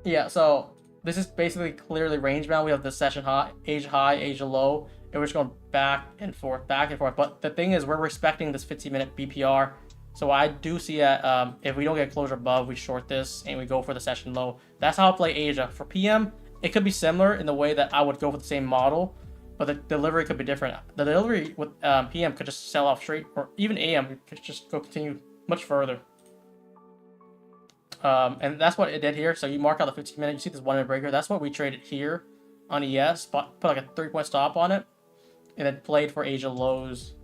Yeah, so this is basically clearly range bound. We have the session high, Asia low, and we're just going back and forth. But the thing is, we're respecting this 15-minute BPR. So I do see that if we don't get closure above, we short this and we go for the session low. That's how I play Asia. For PM, it could be similar in the way that I would go for the same model, but the delivery could be different. The delivery with PM could just sell off straight, or even AM could just go continue much further. And that's what it did here. So you mark out the 15-minute, you see this 1-minute breaker. That's what we traded here on ES, put like a 3-point stop on it, and then played for Asia lows,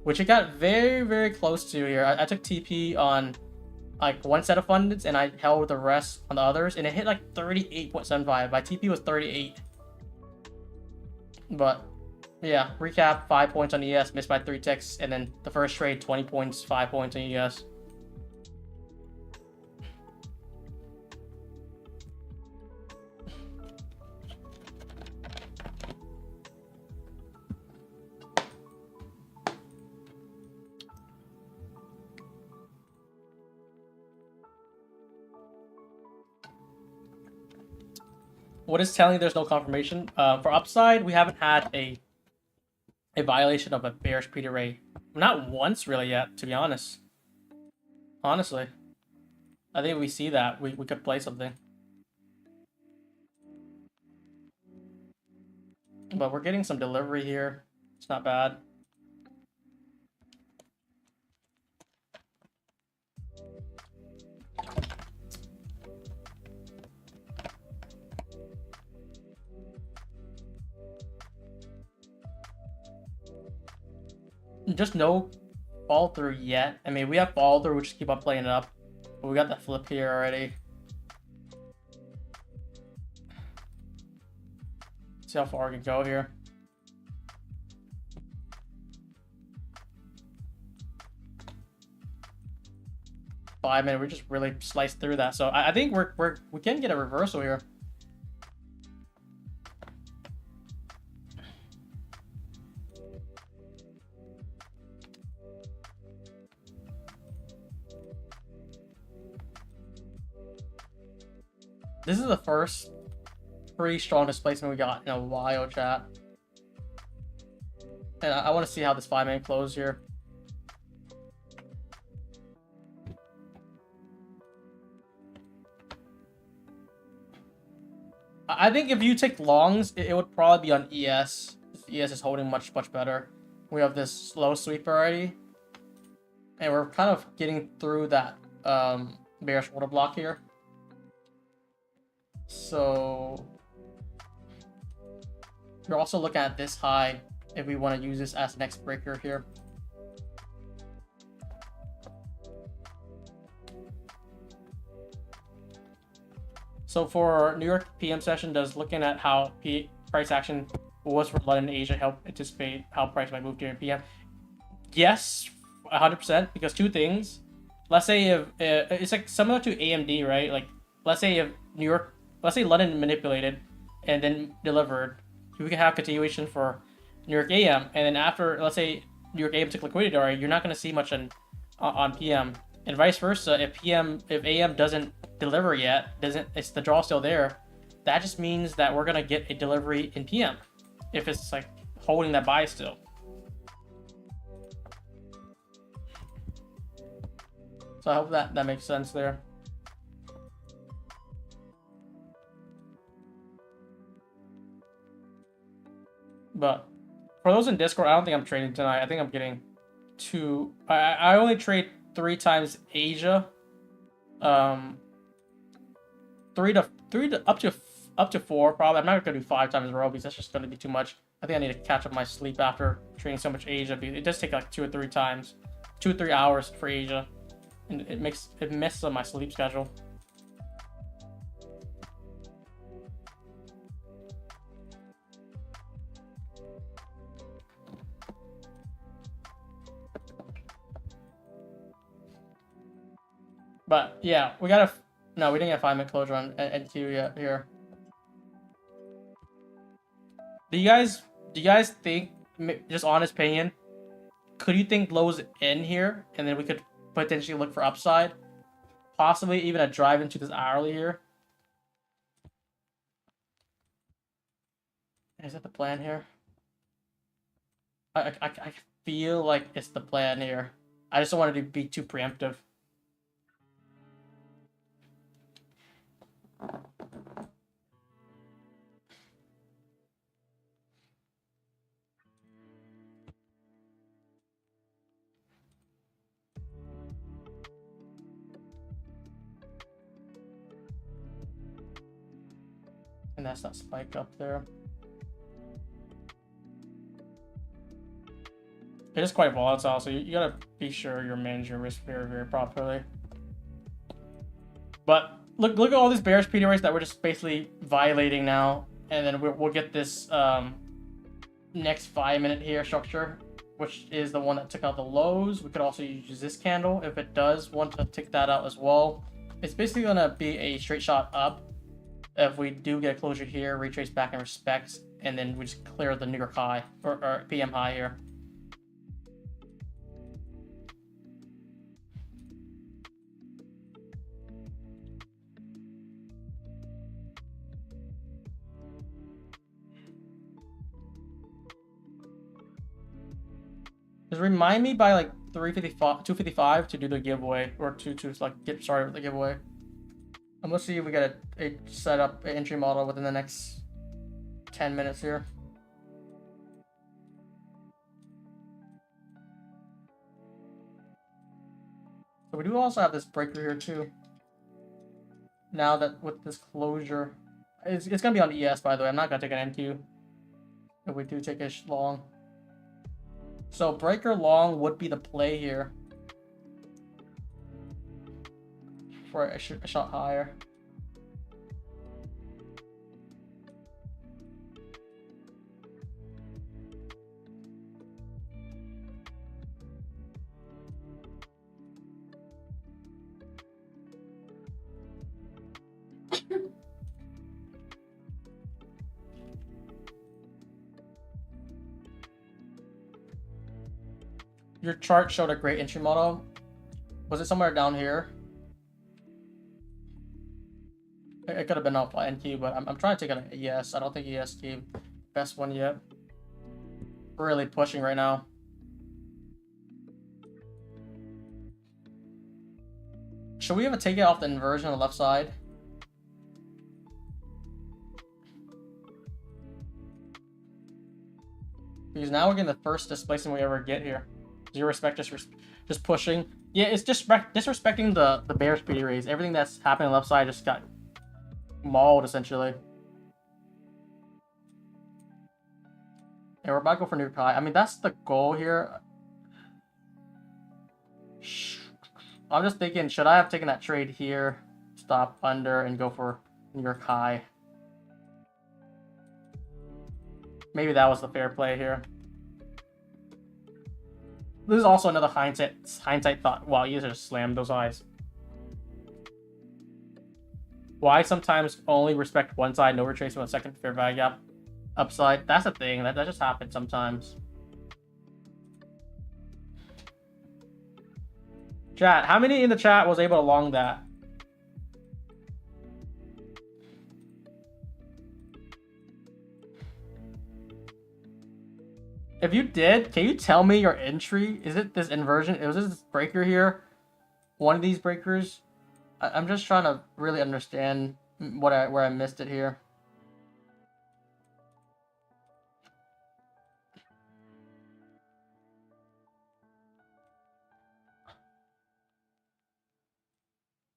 which it got very, very close to here. I took TP on like one set of fundeds, and I held the rest on the others, and it hit like 38.75. My TP was 38. But yeah, recap: 5 points on ES, missed by 3 ticks, and then the first trade 20 points, 5 points on ES. What is telling you there's no confirmation? For upside, we haven't had a violation of a bearish pre-array. Not once really yet, to be honest. Honestly. I think if we see that, we could play something. But we're getting some delivery here. It's not bad. Just no fall through yet. I mean, we have fall through, we just keep on playing it up. But we got the flip here already. See how far we can go here. Five minutes, we just really sliced through that. So I think we can get a reversal here. This is the first pretty strong displacement we got in a while, chat. And I want to see how this 5-minute close here. I think if you take longs, it would probably be on ES. ES is holding much better. We have this slow sweep already. And we're kind of getting through that bearish order block here. So we're also looking at this high if we want to use this as next breaker here. So for New York PM session, does looking at how price action was for London and Asia help anticipate how price might move during PM? Yes, 100%, because two things. Let's say if it's like similar to AMD, right? Like let's say if let's say London manipulated and then delivered, we can have continuation for New York AM, and then after, let's say New York AM took liquidity, already, you're not going to see much on PM, and vice versa. If AM doesn't deliver yet, it's the draw still there, that just means that we're going to get a delivery in PM if it's like holding that buy still. So I hope that makes sense there. But for those in Discord, I don't think I'm trading tonight. I think I'm getting two. I only trade 3 times Asia. 3 to up to 4 probably. I'm not gonna do 5 times in a row because that's just gonna be too much. I think I need to catch up my sleep after trading so much Asia. It does take like 2 or 3 times, 2 or 3 hours for Asia, and it messes up my sleep schedule. But yeah, we gotta. No, we didn't get 5-minute closure on NQ yet here. Do you guys think, just honest opinion, could you think lows in here and then we could potentially look for upside, possibly even a drive into this hourly here? Is that the plan here? I feel like it's the plan here. I just don't want it to be too preemptive. And that's that spike up there. It is quite volatile, so you gotta be sure you're managing your risk very properly. But look at all these bearish PD rates that we're just basically violating now, and then we'll get this next 5-minute here structure, which is the one that took out the lows. We could also use this candle if it does want to tick that out as well. It's basically gonna be a straight shot up. If we do get a closure here, retrace back and respect, and then we just clear the New York high or PM high here. Just remind me by like 255 to do the giveaway, or to like get started with the giveaway. And let's see if we get a set up an entry model within the next 10 minutes here. So we do also have this breaker here too. Now that with this closure, it's gonna be on ES, by the way. I'm not gonna take an NQ if we do take a long. So breaker long would be the play here for a shot higher. Your chart showed a great entry model. Was it somewhere down here? It could have been off NQ, but I'm trying to take an ES. I don't think ES gave best one yet. Really pushing right now. Should we ever take it off the inversion on the left side? Because now we're getting the first displacement we ever get here. Zero respect, just pushing. Yeah, it's just disrespecting the bear speedy raise. Everything that's happening on the left side just got mauled essentially. And we're about to go for new high. I mean, that's the goal here. I'm just thinking, should I have taken that trade here, stop under, and go for New York high? Maybe that was the fair play here. This is also another hindsight thought. Wow, you just slammed those eyes. Why sometimes only respect one side, no retracement on second fair value gap upside? That's a thing. That just happens sometimes. Chat, how many in the chat was able to long that? If you did, can you tell me your entry? Is it this inversion? Was this breaker here? One of these breakers? I'm just trying to really understand where I missed it here.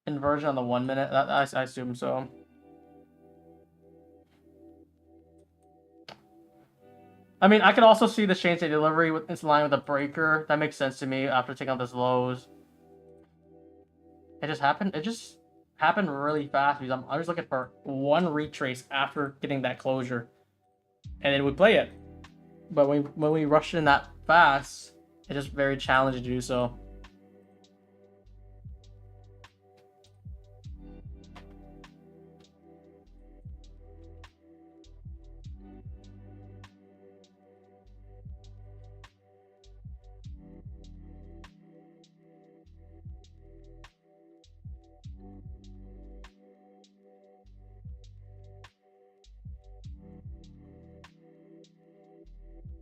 Inversion on the 1 minute? I assume so. I mean, I could also see the chain state delivery with this line with a breaker. That makes sense to me after taking out this lows. It just happened. It just happened really fast because I was looking for one retrace after getting that closure, and then we play it. But when we rush in that fast, it's just very challenging to do so.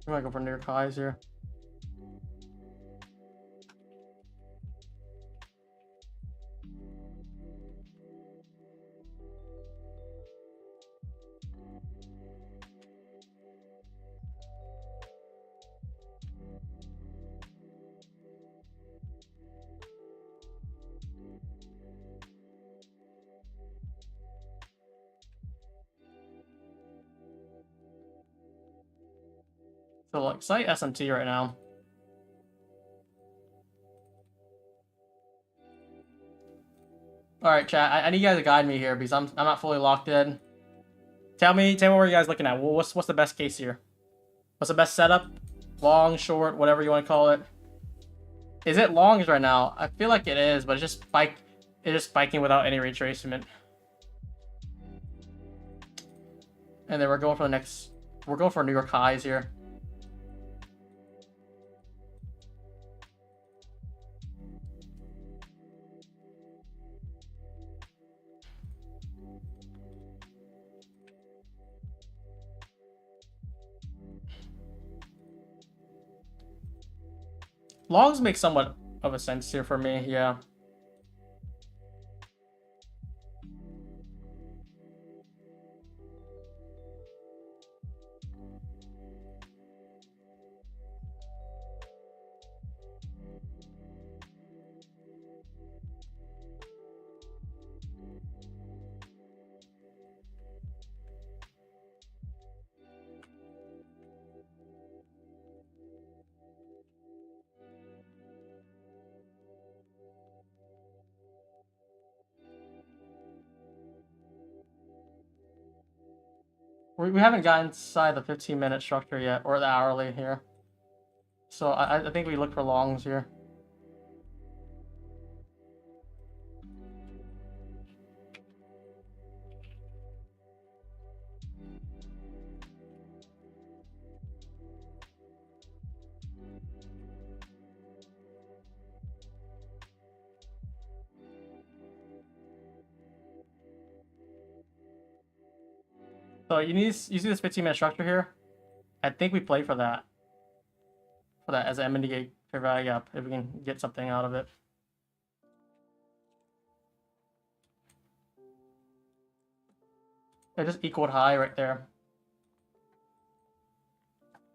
I'm gonna go for near highs here. So like site SMT right now. All right, chat. I need you guys to guide me here because I'm not fully locked in. Tell me what are you guys looking at? What's the best case here? What's the best setup? Long, short, whatever you want to call it. Is it longs right now? I feel like it is, but it's just spiking without any retracement. And then we're going for the next. We're going for New York highs here. Longs make somewhat of a sense here for me, yeah. We haven't gotten inside the 15-minute structure yet, or the hourly here. So I think we look for longs here. So you see this 15-minute structure here? I think we play for that. For that as an M&A fair value gap, if we can get something out of it. It just equaled high right there.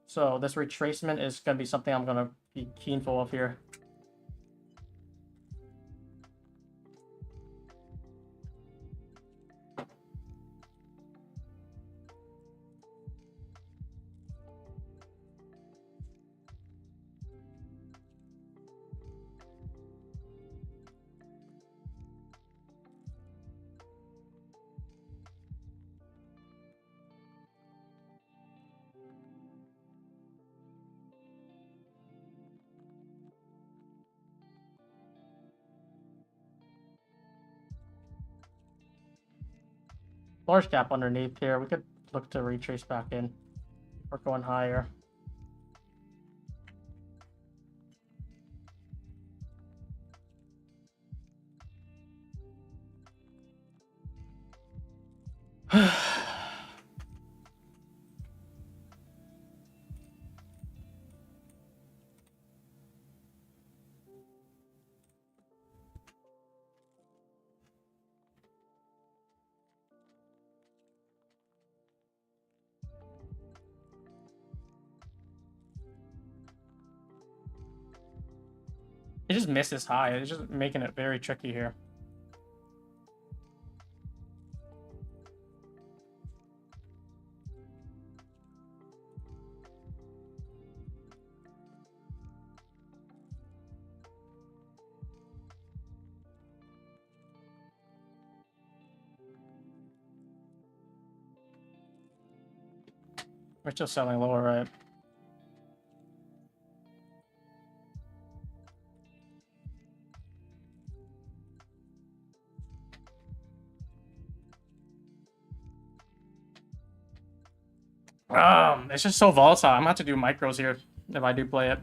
So this retracement is going to be something I'm going to be keenful of here. Large gap underneath here. We could look to retrace back in or going higher. It just misses high. It's just making it very tricky here. We're still selling lower, right? It's just so volatile. I'm gonna have to do micros here if I do play it.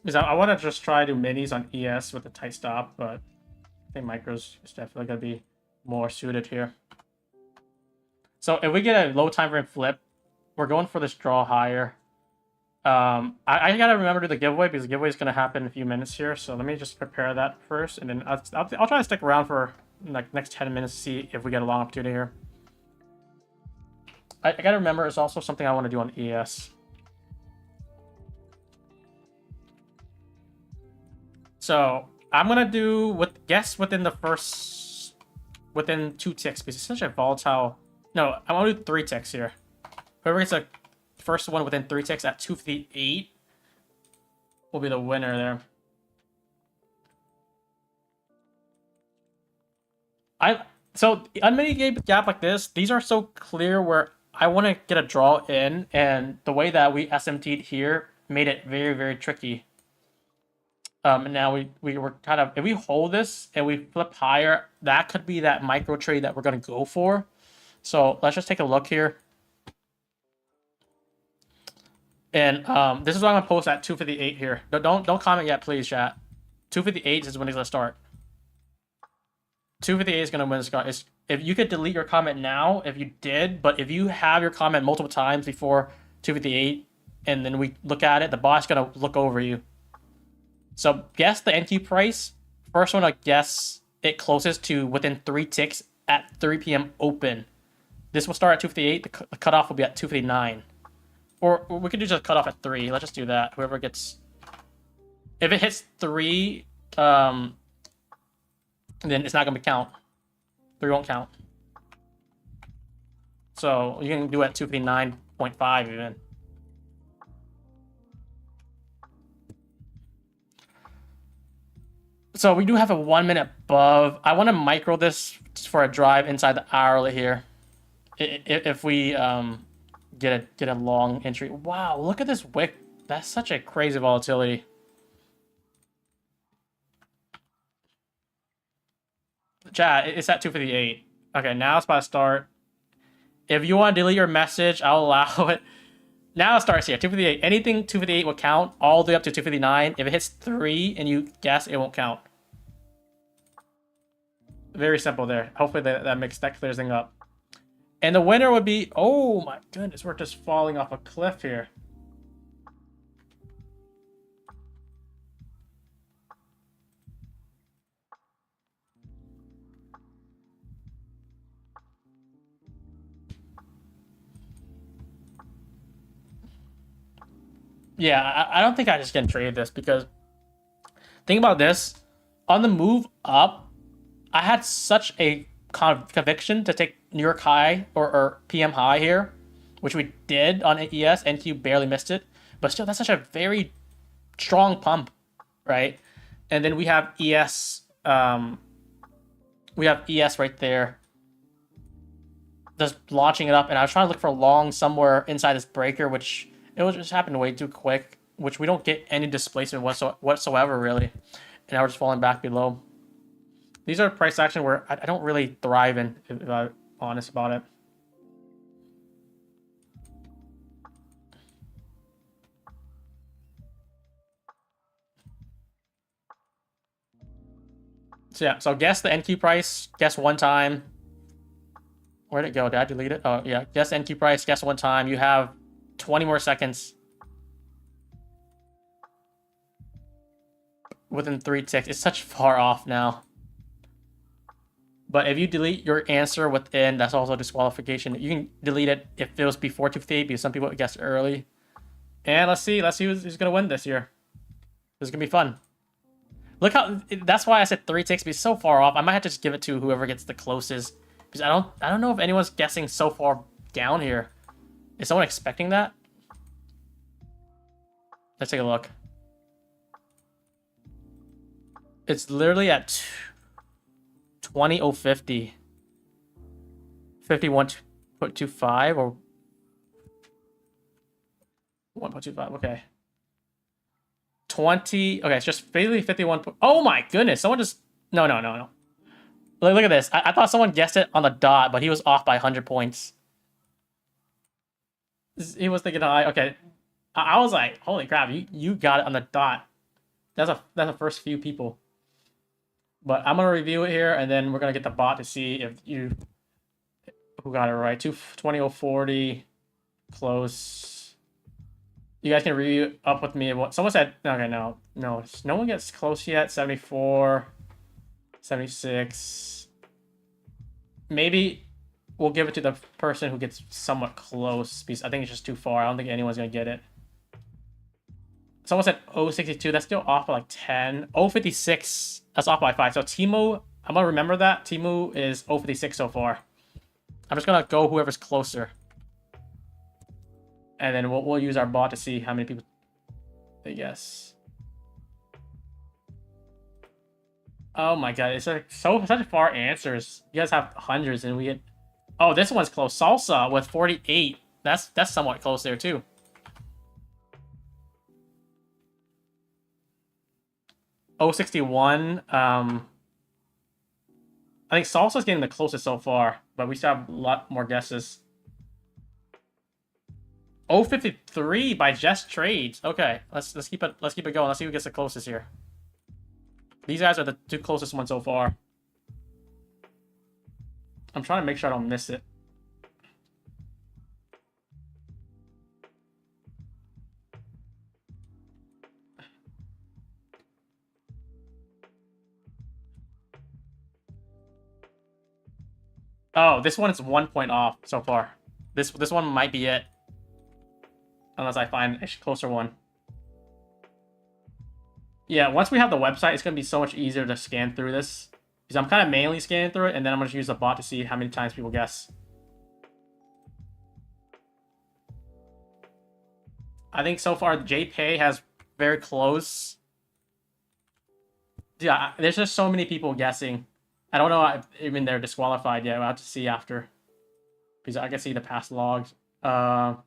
Because I want to just try to do minis on ES with a tight stop, but I think micros is definitely gonna be more suited here. So if we get a low time frame flip, we're going for this draw higher. I gotta remember to do the giveaway because the giveaway is gonna happen in a few minutes here. So let me just prepare that first, and then I'll try to stick around for like next 10 minutes to see if we get a long opportunity here. I gotta remember it's also something I want to do on ES. So I'm gonna do within two ticks because it's such a volatile. No, I want to do 3 ticks here. Whoever gets a first one within 3 ticks at 258 will be the winner there. So the unmitigated gap like this, these are so clear where I want to get a draw in, and the way that we SMT'd here made it very, very tricky. And now we were kind of, if we hold this and we flip higher, that could be that micro trade that we're going to go for. So let's just take a look here. And this is what I'm going to post at 258 here. Don't comment yet, please, chat. 258 is when it's going to start. 258 is going to win this. If you could delete your comment now, if you did, but if you have your comment multiple times before 258 and then we look at it, the bot's going to look over you. So guess the NQ price. First one to guess it closest to within 3 ticks at 3 p.m. open. This will start at 258. The cutoff will be at 259. Or we could do just cut off at 3. Let's just do that. Whoever gets... If it hits 3, then it's not going to count. 3 won't count. So you can do it at 259.5 even. So we do have a 1 minute above. I want to micro this for a drive inside the hourly here. If we get a long entry. Wow, look at this wick. That's such a crazy volatility. Chat, it's at 258. Okay, now it's about to start. If you want to delete your message, I'll allow it. Now it starts here, 258. Anything 258 will count all the way up to 259. If it hits 3 and you guess, it won't count. Very simple there. Hopefully that clears things up. And the winner would be, oh my goodness, we're just falling off a cliff here. Yeah, I don't think I just can trade this because think about this. On the move up, I had such a conviction to take New York high or PM high here, which we did on ES. NQ barely missed it, but still, that's such a very strong pump, right? And then we have ES. We have ES right there, just launching it up. And I was trying to look for a long somewhere inside this breaker, which it was just happened way too quick, which we don't get any displacement whatsoever really. And now we're just falling back below. These are price action where I don't really thrive in, if I'm honest about it. So yeah, so guess the NQ price, guess one time. Where'd it go? Did I delete it? Oh yeah, guess NQ price, guess one time. You have 20 more seconds. Within 3 ticks. It's such far off now. But if you delete your answer within, that's also disqualification. You can delete it if it was before 258 because some people guessed early. And let's see who's gonna win this year. This is gonna be fun. Look how, that's why I said 3 ticks because it's so far off. I might have to just give it to whoever gets the closest. Because I don't know if anyone's guessing so far down here. Is someone expecting that? Let's take a look. It's literally at 20.050. 51.25 or 1.25. Okay. 20. Okay, it's just basically 51. Oh my goodness. Someone just. No. Look at this. I thought someone guessed it on the dot, but he was off by 100 points. He was thinking high. Okay. I was like, holy crap, you got it on the dot. That's the first few people. But I'm gonna review it here, and then we're gonna get the bot to see if who got it right. 20.040, close. You guys can review up with me. What someone said? Okay, no one gets close yet. 74, 76. Maybe we'll give it to the person who gets somewhat close because I think it's just too far. I don't think anyone's gonna get it. Someone said 062. That's still off by like 10. 056. That's off by 5. So Timu, I'm gonna remember that. Timu is 056 so far. I'm just gonna go whoever's closer, and then we'll use our bot to see how many people they guess. Oh my god, it's like such far answers. You guys have hundreds, and we get. Oh, this one's close. Salsa with 48. That's somewhat close there too. Oh, 61. I think Salsa's getting the closest so far, but we still have a lot more guesses. 053 by Just Trades. Okay, let's keep it going. Let's see who gets the closest here. These guys are the two closest ones so far. I'm trying to make sure I don't miss it. Oh, this one is 1 point off so far. This one might be it. Unless I find a closer one. Yeah, once we have the website, it's going to be so much easier to scan through this. Because I'm kind of manually scanning through it, and then I'm going to use the bot to see how many times people guess. I think so far, JPay has very close. Yeah, there's just so many people guessing. I don't know if even they're disqualified yet. We'll have to see after. Because I can see the past logs. Oh,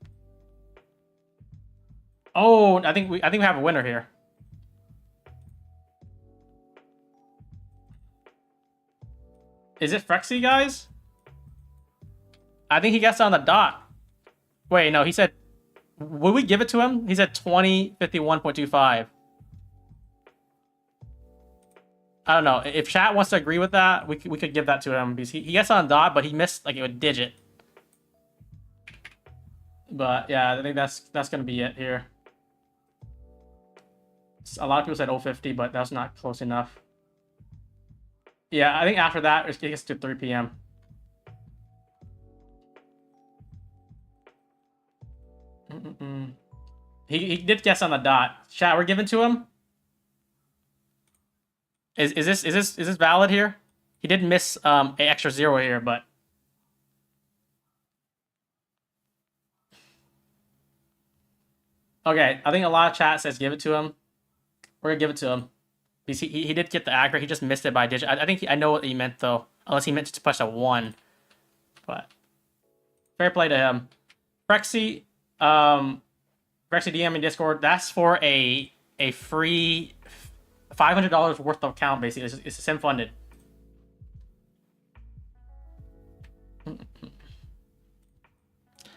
I think we have a winner here. Is it Frexy, guys? I think he guessed on the dot. Wait, no, he said... Would we give it to him? He said 2051.25. I don't know. If chat wants to agree with that, we could give that to him because he gets on dot, but he missed like a digit. But yeah, I think that's gonna be it here. A lot of people said 050, but that's not close enough. Yeah, I think after that it gets to 3 p.m. He did guess on the dot. Chat, we're giving to him. Is this valid here? He did miss an extra 0 here, but okay. I think a lot of chat says give it to him. We're gonna give it to him because he did get the accurate. He just missed it by a digit. I think I know what he meant though, unless he meant to push a 1. But fair play to him. Frexy, Frexy DM in Discord. That's for a free $500 worth of account. Basically, it's sim funded.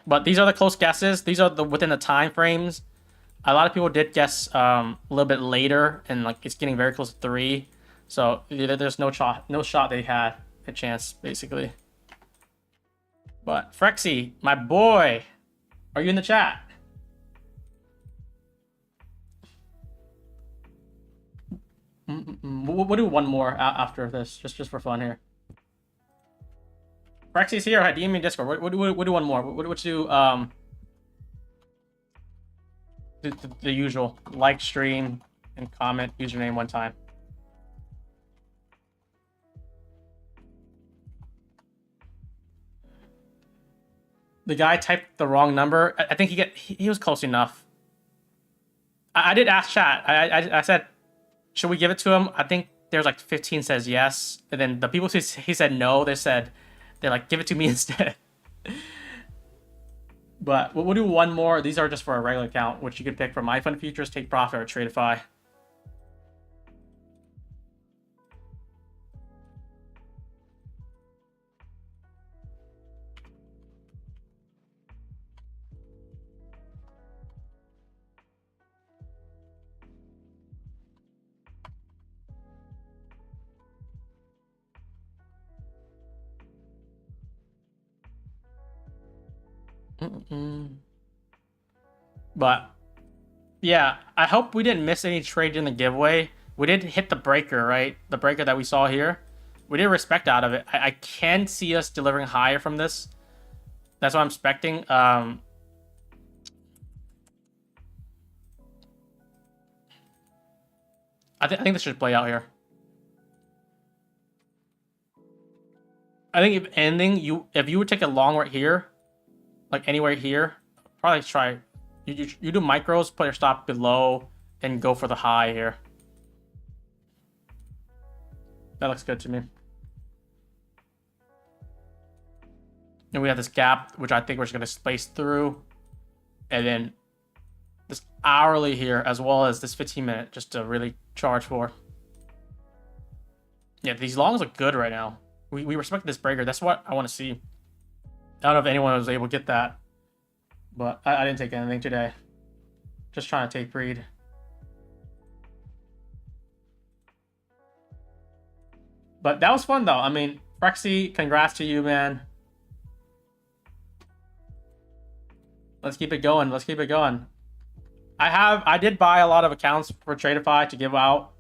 But these are the close guesses. These are the within the time frames. A lot of people did guess a little bit later, and like it's getting very close to 3. So there's no shot they had a chance basically. But Frexy, my boy, are you in the chat? We'll do one more after this, just for fun here. Frexy's here. DM me in Discord. We'll do one more. We'll do the usual like, stream, and comment username one time. The guy typed the wrong number. I think he was close enough. I did ask chat. I said, should we give it to him? I think there's like 15 says yes, and then the people who he said no, they're like, give it to me instead. But we'll do one more. These are just for a regular account, which you can pick from iFund Futures, Take Profit, or Tradeify. But yeah, I hope we didn't miss any trade in the giveaway. We did hit the breaker, right? The breaker that we saw here. We did respect out of it. I can see us delivering higher from this. That's what I'm expecting. I think this should play out here. I think if you would take a long right here, like anywhere here, probably try. You do micros, put your stop below, and go for the high here. That looks good to me. And we have this gap, which I think we're just gonna space through, and then this hourly here, as well as this 15-minute, just to really charge for. Yeah, these longs look good right now. We respect this breaker. That's what I want to see. I don't know if anyone was able to get that, but I didn't take anything today. Just trying to take breed. But that was fun though. I mean, Frexy, congrats to you, man. Let's keep it going. Let's keep it going. I did buy a lot of accounts for Tradeify to give out,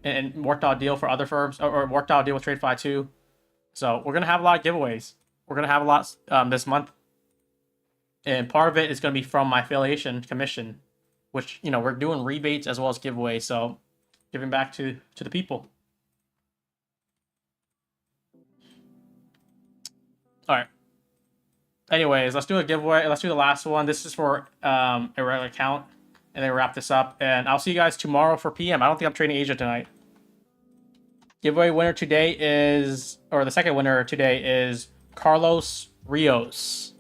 and worked out a deal for other firms, or worked out a deal with Tradeify too. So we're gonna have a lot of giveaways. We're gonna have a lot this month, and part of it is gonna be from my affiliation commission, which, you know, we're doing rebates as well as giveaways. So giving back to the people. All right. Anyways, let's do a giveaway. Let's do the last one. This is for a regular account, and then wrap this up. And I'll see you guys tomorrow for PM. I don't think I'm trading Asia tonight. Giveaway winner today is, or the second winner today is Carlos Rios.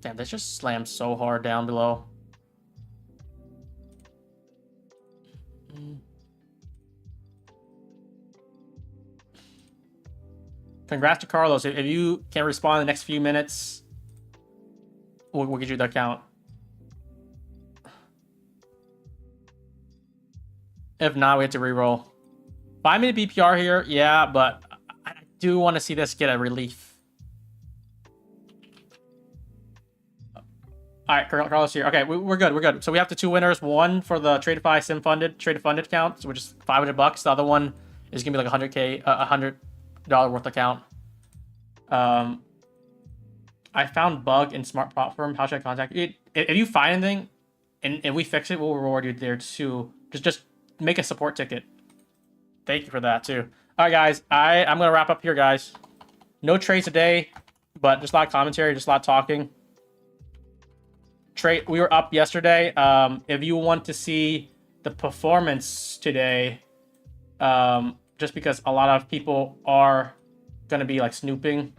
Damn, this just slammed so hard down below. Congrats to Carlos. If you can respond in the next few minutes, we'll get you the account. If not, we have to re-roll. 5-minute BPR here, yeah, but I do want to see this get a relief. All right, Carlos here. Okay, we're good. We're good. So we have the 2 winners. One for the Tradeify sim funded, trade funded count, which is $500. The other one is gonna be like $100K, $100 worth account. I found bug in smart platform. How should I contact you? If you find anything, and if we fix it, we'll reward you there too. Just make a support ticket. Thank you for that too. All right, guys. I'm gonna wrap up here, guys. No trades today, but just a lot of commentary, just a lot of talking. Trade. We were up yesterday. If you want to see the performance today, just because a lot of people are gonna be like snooping,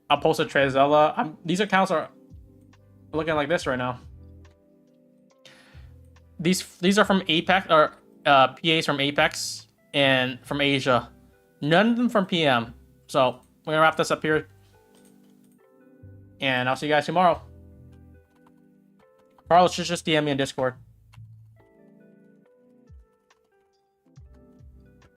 I'll post a Trezella. These accounts are looking like this right now. These are from Apex, or PAs from Apex and from Asia. None of them from PM. So we're gonna wrap this up here, and I'll see you guys tomorrow. Carlos, just DM me in Discord.